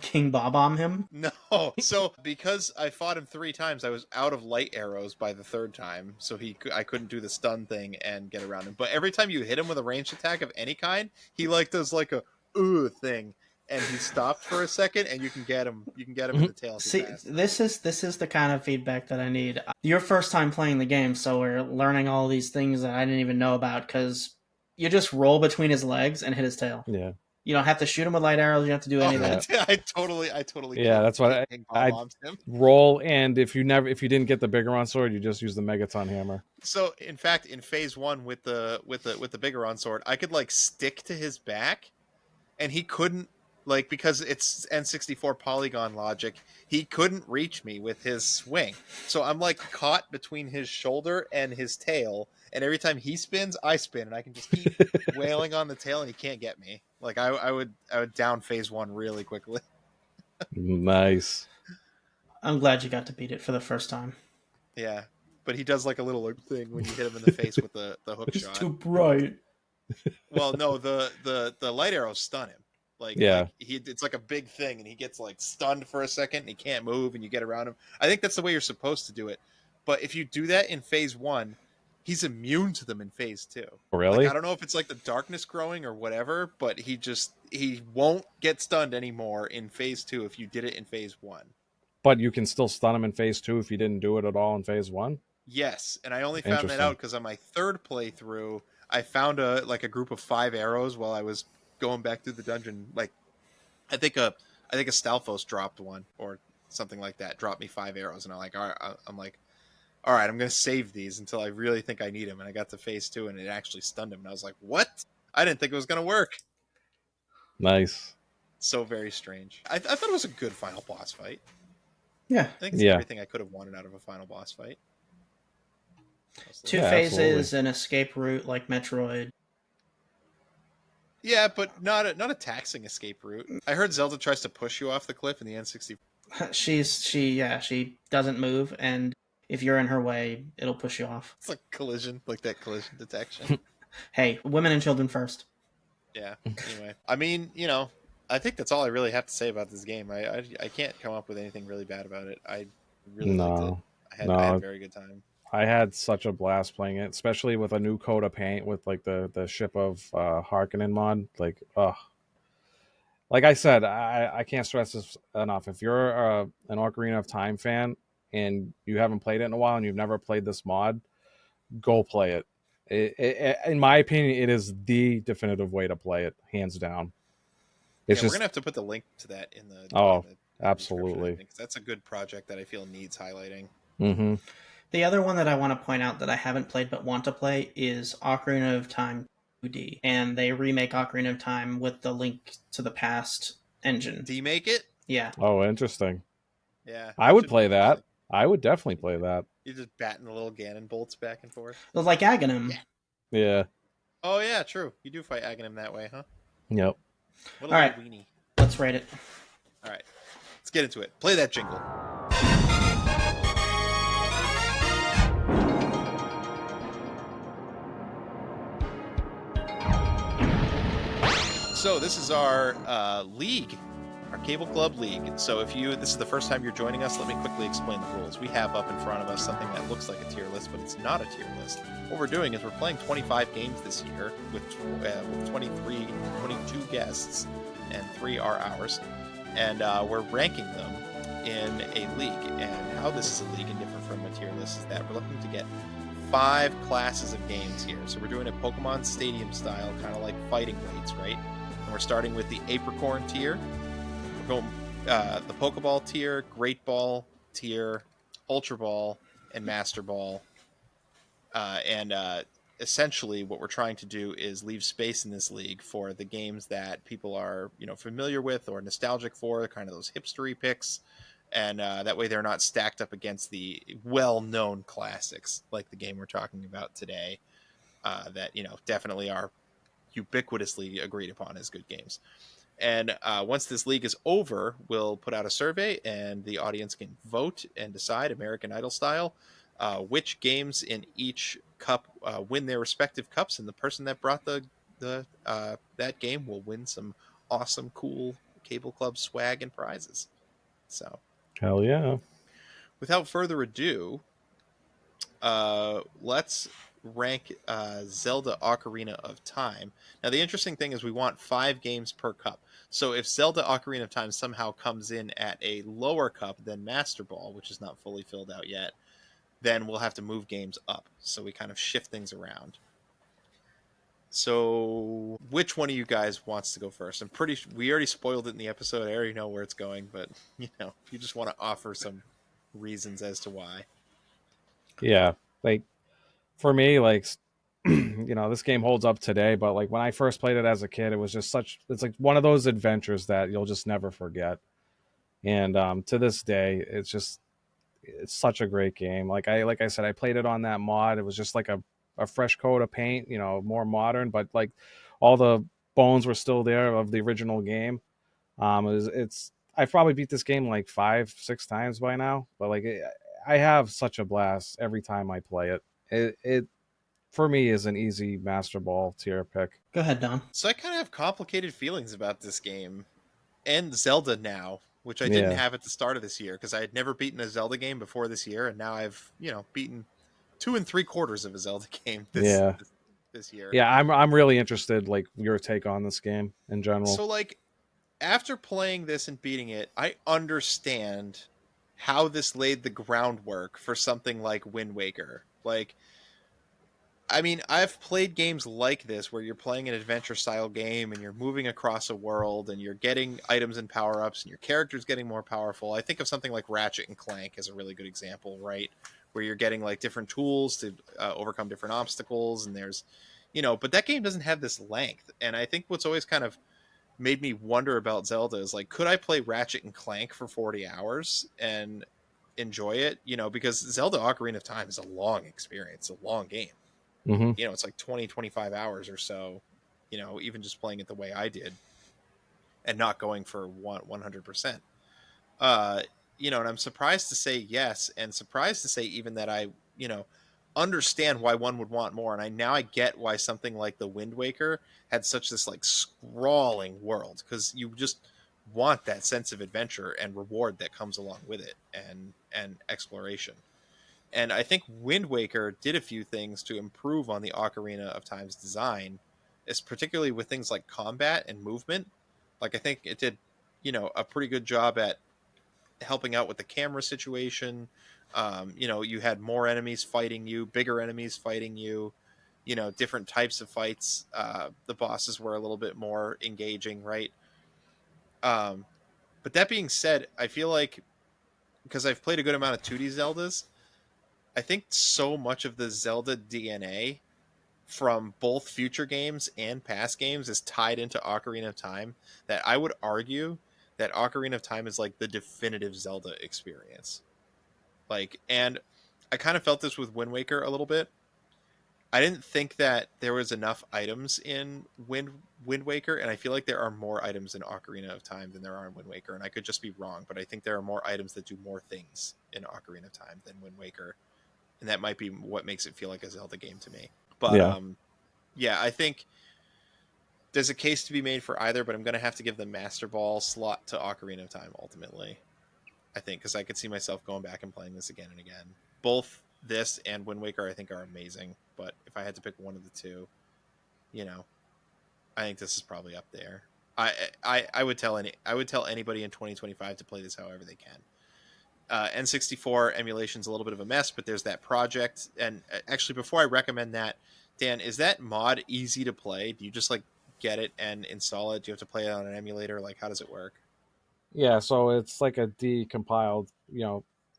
D: King Bob-omb him?
B: No. So because I fought him 3 times, I was out of light arrows by the 3rd time. So I couldn't do the stun thing and get around him. But every time you hit him with a ranged attack of any kind, he like does like a thing. And he stopped for a second, and you can get him. You can get him in the tail.
D: See, this is the kind of feedback that I need. Your first time playing the game, so we're learning all these things that I didn't even know about. Because you just roll between his legs and hit his tail.
A: Yeah.
D: You don't have to shoot him with light arrows. You don't have to do anything.
B: I totally.
A: Yeah, that's what I roll. And if you didn't get the Bigoron sword, you just use the Megaton hammer.
B: So in fact, in phase 1 with the Bigoron sword, I could like stick to his back, and he couldn't. Like, because it's N64 polygon logic, he couldn't reach me with his swing. So I'm like caught between his shoulder and his tail, and every time he spins, I spin, and I can just keep wailing on the tail, and he can't get me. Like I would down phase 1 really quickly.
A: Nice.
D: I'm glad you got to beat it for the first time.
B: Yeah, but he does like a little thing when you hit him in the face with the hook shot.
D: It's too bright.
B: Well, no, the light arrows stun him. Like,
A: yeah,
B: like it's like a big thing, and he gets like stunned for a second, and he can't move, and you get around him. I think that's the way you're supposed to do it. But if you do that in phase 1, he's immune to them in phase 2.
A: Really?
B: Like, I don't know if it's like the darkness growing or whatever, but he won't get stunned anymore in phase 2 if you did it in phase 1.
A: But you can still stun him in phase 2 if you didn't do it at all in phase 1?
B: Yes, and I only found that out because on my 3rd playthrough, I found a group of 5 arrows while I was going back through the dungeon. Like, I think a Stalfos dropped one or something like that, dropped me 5 arrows, and I'm like, all right, I'm gonna save these until I really think I need them. And I got to phase 2, and it actually stunned him, and I was like, what? I didn't think it was gonna work.
A: Nice.
B: So very strange. I thought it was a good final boss fight.
D: Yeah,
B: I think it's everything I could have wanted out of a final boss fight.
D: 2 phases, an escape route like Metroid.
B: Yeah, but not a taxing escape route. I heard Zelda tries to push you off the cliff in the N64.
D: She doesn't move, and if you're in her way, it'll push you off.
B: It's like collision, like that collision detection.
D: Hey, women and children first.
B: Yeah. Anyway, I mean, I think that's all I really have to say about this game. I can't come up with anything really bad about it. I really liked it. I had a very good time.
A: I had such a blast playing it, especially with a new coat of paint with like the ship of Harkinian mod. Like, like I said, I can't stress this enough. If you're an Ocarina of Time fan and you haven't played it in a while and you've never played this mod, go play it. In my opinion, it is the definitive way to play it, hands down.
B: We're gonna have to put the link to that in the
A: absolutely,
B: because that's a good project that I feel needs highlighting.
A: Mm-hmm.
D: The other one that I want to point out that I haven't played but want to play is Ocarina of Time 2D, and they remake Ocarina of Time with the Link to the Past engine.
B: Demake it?
D: Yeah.
A: Oh, interesting.
B: Yeah.
A: I would play that. I would definitely play that.
B: You're just batting the little Ganon bolts back and forth.
D: It was like Aghanim.
A: Yeah.
B: Oh yeah, true. You do fight Aghanim that way, huh?
A: Yep.
B: What a little weenie.
D: Let's rate it.
B: All right. Let's get into it. Play that jingle. So this is our league, our Cable Club League. So if this is the first time you're joining us, let me quickly explain the rules. We have up in front of us something that looks like a tier list, but it's not a tier list. What we're doing is we're playing 25 games this year with 22 guests, and 3 are ours. And we're ranking them in a league. And how this is a league and different from a tier list is that we're looking to get 5 classes of games here. So we're doing a Pokemon Stadium style, kind of like fighting weights, right? And we're starting with the Apricorn tier. We're going the Pokeball tier, Great Ball tier, Ultra Ball, and Master Ball. Essentially what we're trying to do is leave space in this league for the games that people are, familiar with or nostalgic for, kind of those hipstery picks. And that way they're not stacked up against the well-known classics like the game we're talking about today that, definitely are ubiquitously agreed upon as good games. And once this league is over, we'll put out a survey, and the audience can vote and decide, American Idol style, which games in each cup win their respective cups, and the person that brought the that game will win some awesome, cool Cable Club swag and prizes. So,
A: Hell yeah.
B: without further ado, let's rank Zelda Ocarina of Time. Now, the interesting thing is we want 5 games per cup. So if Zelda Ocarina of Time somehow comes in at a lower cup than Master Ball, which is not fully filled out yet, then we'll have to move games up. So we kind of shift things around. So which one of you guys wants to go first? I'm pretty sure we already spoiled it in the episode. I already know where it's going, but if you just want to offer some reasons as to why.
A: Yeah. Like for me, like this game holds up today, but like when I first played it as a kid, it was just it's like one of those adventures that you'll just never forget. And to this day, it's such a great game. Like I said, I played it on that mod. It was just like a fresh coat of paint, more modern, but like all the bones were still there of the original game. It's I've probably beat this game like 5-6 times by now, but like I have such a blast every time I play it. It for me is an easy Master Ball tier pick.
D: Go ahead, Don.
B: So I kind of have complicated feelings about this game and Zelda now, which I didn't
A: Yeah.
B: have at the start of this year because I had never beaten a Zelda game before this year, and now I've beaten 2 3/4 of a Zelda game this year.
A: Yeah, I'm really interested, like your take on this game in general.
B: So like after playing this and beating it, I understand how this laid the groundwork for something like Wind Waker. Like, I mean, I've played games like this where you're playing an adventure style game and you're moving across a world and you're getting items and power ups and your character's getting more powerful. I think of something like Ratchet and Clank as a really good example, right? Where you're getting like different tools to overcome different obstacles, and there's, but that game doesn't have this length. And I think what's always kind of made me wonder about Zelda is like, could I play Ratchet and Clank for 40 hours and enjoy it? Because Zelda Ocarina of Time is a long experience, a long game.
A: Mm-hmm.
B: It's like 20, 25 hours or so, even just playing it the way I did and not going for 100%. And I'm surprised to say yes, and surprised to say even that I, understand why one would want more. And I get why something like the Wind Waker had such this like sprawling world, because you just want that sense of adventure and reward that comes along with it, and exploration. And I think Wind Waker did a few things to improve on the Ocarina of Time's design, is particularly with things like combat and movement. Like I think it did, a pretty good job at helping out with the camera situation. You had more enemies fighting you, bigger enemies fighting you, different types of fights. The bosses were a little bit more engaging, right? But that being said, I feel like, because I've played a good amount of 2D Zeldas, I think so much of the Zelda DNA from both future games and past games is tied into Ocarina of Time that I would argue that Ocarina of Time is like the definitive Zelda experience. Like, and I kind of felt this with Wind Waker a little bit. I didn't think that there was enough items in Wind Waker, and I feel like there are more items in Ocarina of Time than there are in Wind Waker, and I could just be wrong, but I think there are more items that do more things in Ocarina of Time than Wind Waker, and that might be what makes it feel like a Zelda game to me. But yeah, I think there's a case to be made for either, but I'm going to have to give the Master Ball slot to Ocarina of Time ultimately, I think, because I could see myself going back and playing this again and again. Both this and Wind Waker, I think, are amazing, but if I had to pick one of the two, I think this is probably up there. I would tell anybody in 2025 to play this however they can. N64 emulation's a little bit of a mess, but there's that project. And actually, before I recommend that, Dan, is that mod easy to play? Do you just like get it and install it? Do you have to play it on an emulator? Like, how does it work?
A: Yeah, so it's like a decompiled,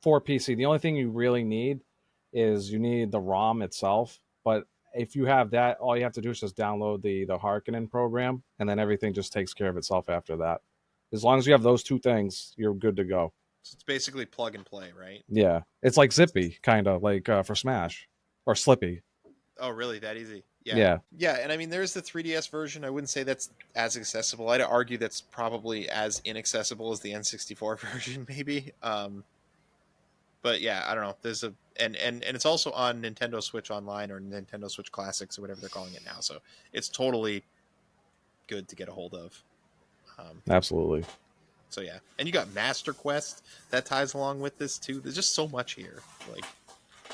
A: for PC. The only thing you really need is you need the ROM itself. But if you have that, all you have to do is just download the Harkinian program, and then everything just takes care of itself after that. As long as you have those two things, you're good to go.
B: So it's basically plug and play, right?
A: Yeah, it's like Zippy, kind of like for Smash, or Slippy.
B: Oh, really? That easy? Yeah.
A: Yeah.
B: Yeah, and I mean, there's the 3DS version. I wouldn't say that's as accessible. I'd argue that's probably as inaccessible as the N64 version, maybe. But yeah, I don't know. There's a and it's also on Nintendo Switch Online or Nintendo Switch Classics or whatever they're calling it now. So it's totally good to get a hold of.
A: Absolutely.
B: So yeah, and you got Master Quest that ties along with this too. There's just so much here. Like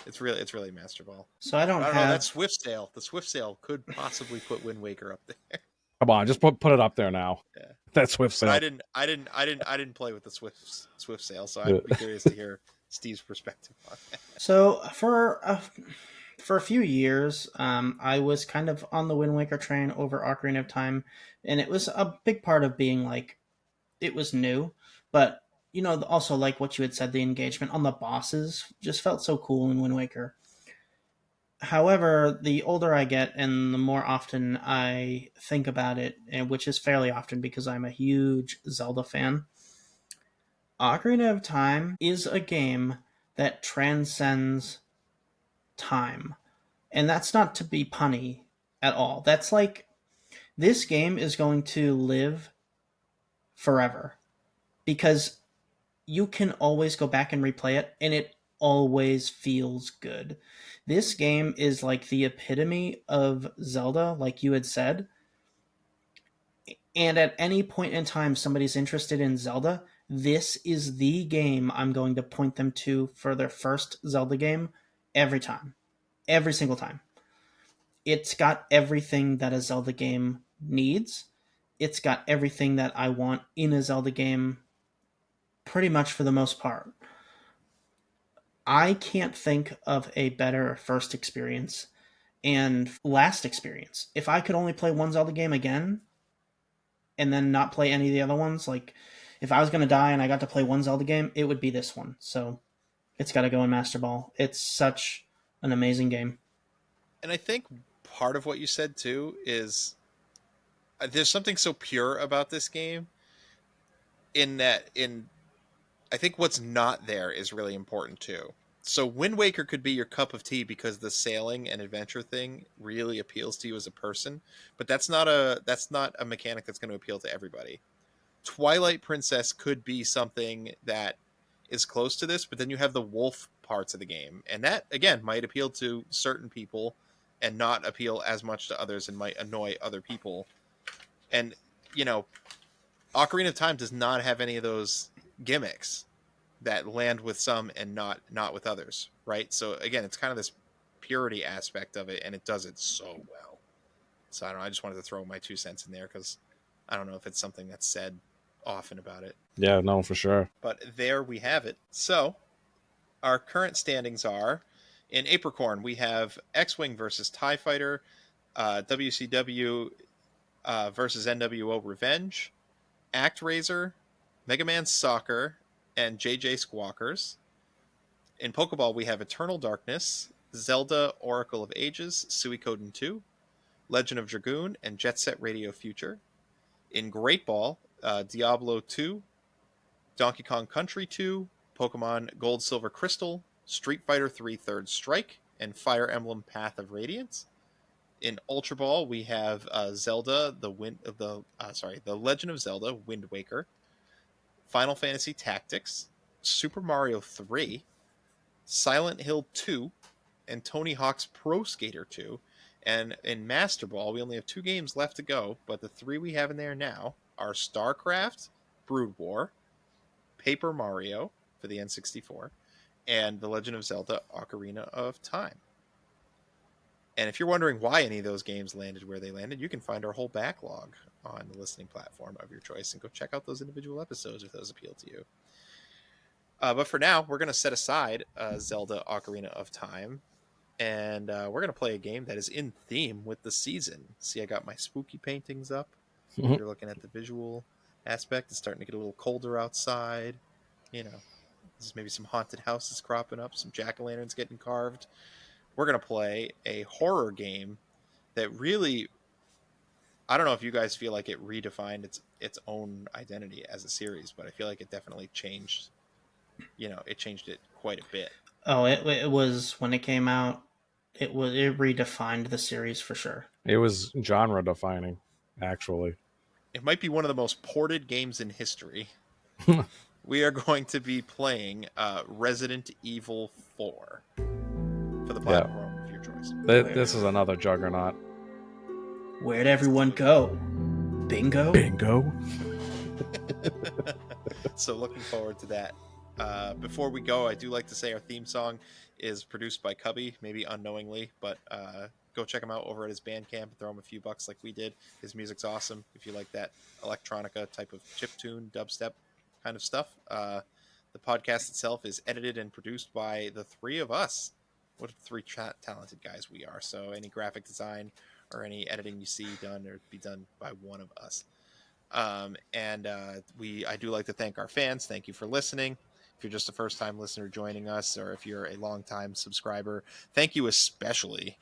B: it's really Master Ball.
D: So I don't
B: But I don't know. That
D: have.
B: Swift Sale, the Swift Sale could possibly put Wind Waker up there.
A: Come on, just put it up there now.
B: Yeah.
A: That Swift
B: But
A: sale.
B: I didn't play with the Swift Sale, so I'd be curious to hear Steve's perspective on that.
D: So for a few years, I was kind of on the Wind Waker train over Ocarina of Time, and it was a big part of being like it was new, but also like what you had said, the engagement on the bosses just felt so cool in Wind Waker. However, the older I get and the more often I think about it, and which is fairly often because I'm a huge Zelda fan, Ocarina of Time is a game that transcends time. And that's not to be punny at all. That's like this game is going to live forever because you can always go back and replay it and it always feels good. This game is like the epitome of Zelda, like you had said. And at any point in time somebody's interested in Zelda, this is the game I'm going to point them to for their first Zelda game every time. Every single time. It's got everything that a Zelda game needs. It's got everything that I want in a Zelda game pretty much for the most part. I can't think of a better first experience and last experience. If I could only play one Zelda game again and then not play any of the other ones, like if I was going to die and I got to play one Zelda game, it would be this one. So it's got to go in Master Ball. It's such an amazing game.
B: And I think part of what you said too is there's something so pure about this game in that I think what's not there is really important too. So Wind Waker could be your cup of tea because the sailing and adventure thing really appeals to you as a person, but that's not a mechanic that's going to appeal to everybody. Twilight Princess could be something that is close to this, but then you have the wolf parts of the game, and that again might appeal to certain people and not appeal as much to others and might annoy other people. And Ocarina of Time does not have any of those gimmicks that land with some and not with others, right? So again, it's kind of this purity aspect of it, and it does it so well. So I don't know. I just wanted to throw my 2 cents in there because I don't know if it's something that's said often about it.
A: Yeah, no, for sure.
B: But there we have it. So our current standings are in Apricorn, we have X-Wing versus TIE Fighter, WCW versus NWO Revenge, ActRaiser, Mega Man Soccer, and JJ Squawkers. In Pokeball, we have Eternal Darkness, Zelda Oracle of Ages, Suikoden 2, Legend of Dragoon, and Jet Set Radio Future. In Great Ball, Diablo 2, Donkey Kong Country 2, Pokemon Gold, Silver, Crystal, Street Fighter 3 Third Strike, and Fire Emblem Path of Radiance. In Ultra Ball, we have Zelda, the Legend of Zelda, Wind Waker, Final Fantasy Tactics, Super Mario 3, Silent Hill 2, and Tony Hawk's Pro Skater 2. And in Master Ball, we only have 2 games left to go, but the 3 we have in there now are StarCraft, Brood War, Paper Mario for the N64, and The Legend of Zelda Ocarina of Time. And if you're wondering why any of those games landed where they landed, you can find our whole backlog on the listening platform of your choice and go check out those individual episodes if those appeal to you. But for now, we're going to set aside Zelda Ocarina of Time, and we're going to play a game that is in theme with the season. See, I got my spooky paintings up. If you're looking at the visual aspect, it's starting to get a little colder outside. There's maybe some haunted houses cropping up, some jack-o'-lanterns getting carved. We're going to play a horror game that really, I don't know if you guys feel like it redefined its own identity as a series, but I feel like it definitely changed. It changed it quite a bit.
D: Oh, it was when it came out. It redefined the series for sure.
A: It was genre defining, actually.
B: It might be one of the most ported games in history. We are going to be playing Resident Evil 4 for the platform of your choice.
A: This is another juggernaut.
D: Where'd everyone go? Bingo?
A: Bingo.
B: So looking forward to that. Before we go, I do like to say our theme song is produced by Cubby, maybe unknowingly, but go check him out over at his Bandcamp and throw him a few bucks like we did. His music's awesome if you like that electronica type of chiptune, dubstep kind of stuff. The podcast itself is edited and produced by the three of us. What three talented guys we are. So any graphic design or any editing you see done or be done by one of us. I do like to thank our fans. Thank you for listening. If you're just a first-time listener joining us, or if you're a long-time subscriber, thank you especially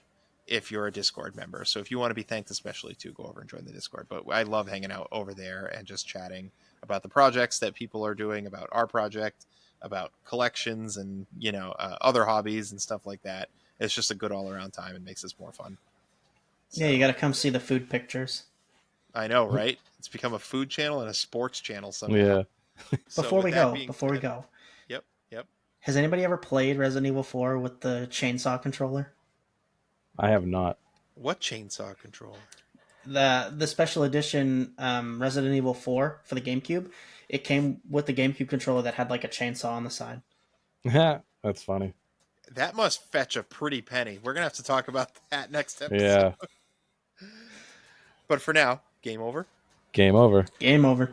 B: if you're a Discord member. So if you want to be thanked especially too, go over and join the Discord. But I love hanging out over there and just chatting about the projects that people are doing, about our project, about collections and, other hobbies and stuff like that. It's just a good all-around time and makes this more fun.
D: So, yeah, you got to come see the food pictures.
B: I know, right? It's become a food channel and a sports channel somehow.
A: Yeah.
D: Before we go.
B: Yep.
D: Has anybody ever played Resident Evil 4 with the chainsaw controller?
A: I have not.
B: What chainsaw controller?
D: The special edition Resident Evil 4 for the GameCube. It came with the GameCube controller that had like a chainsaw on the side.
A: That's funny.
B: That must fetch a pretty penny. We're going to have to talk about that next episode.
A: Yeah.
B: But for now, game over.
A: Game over.
D: Game over.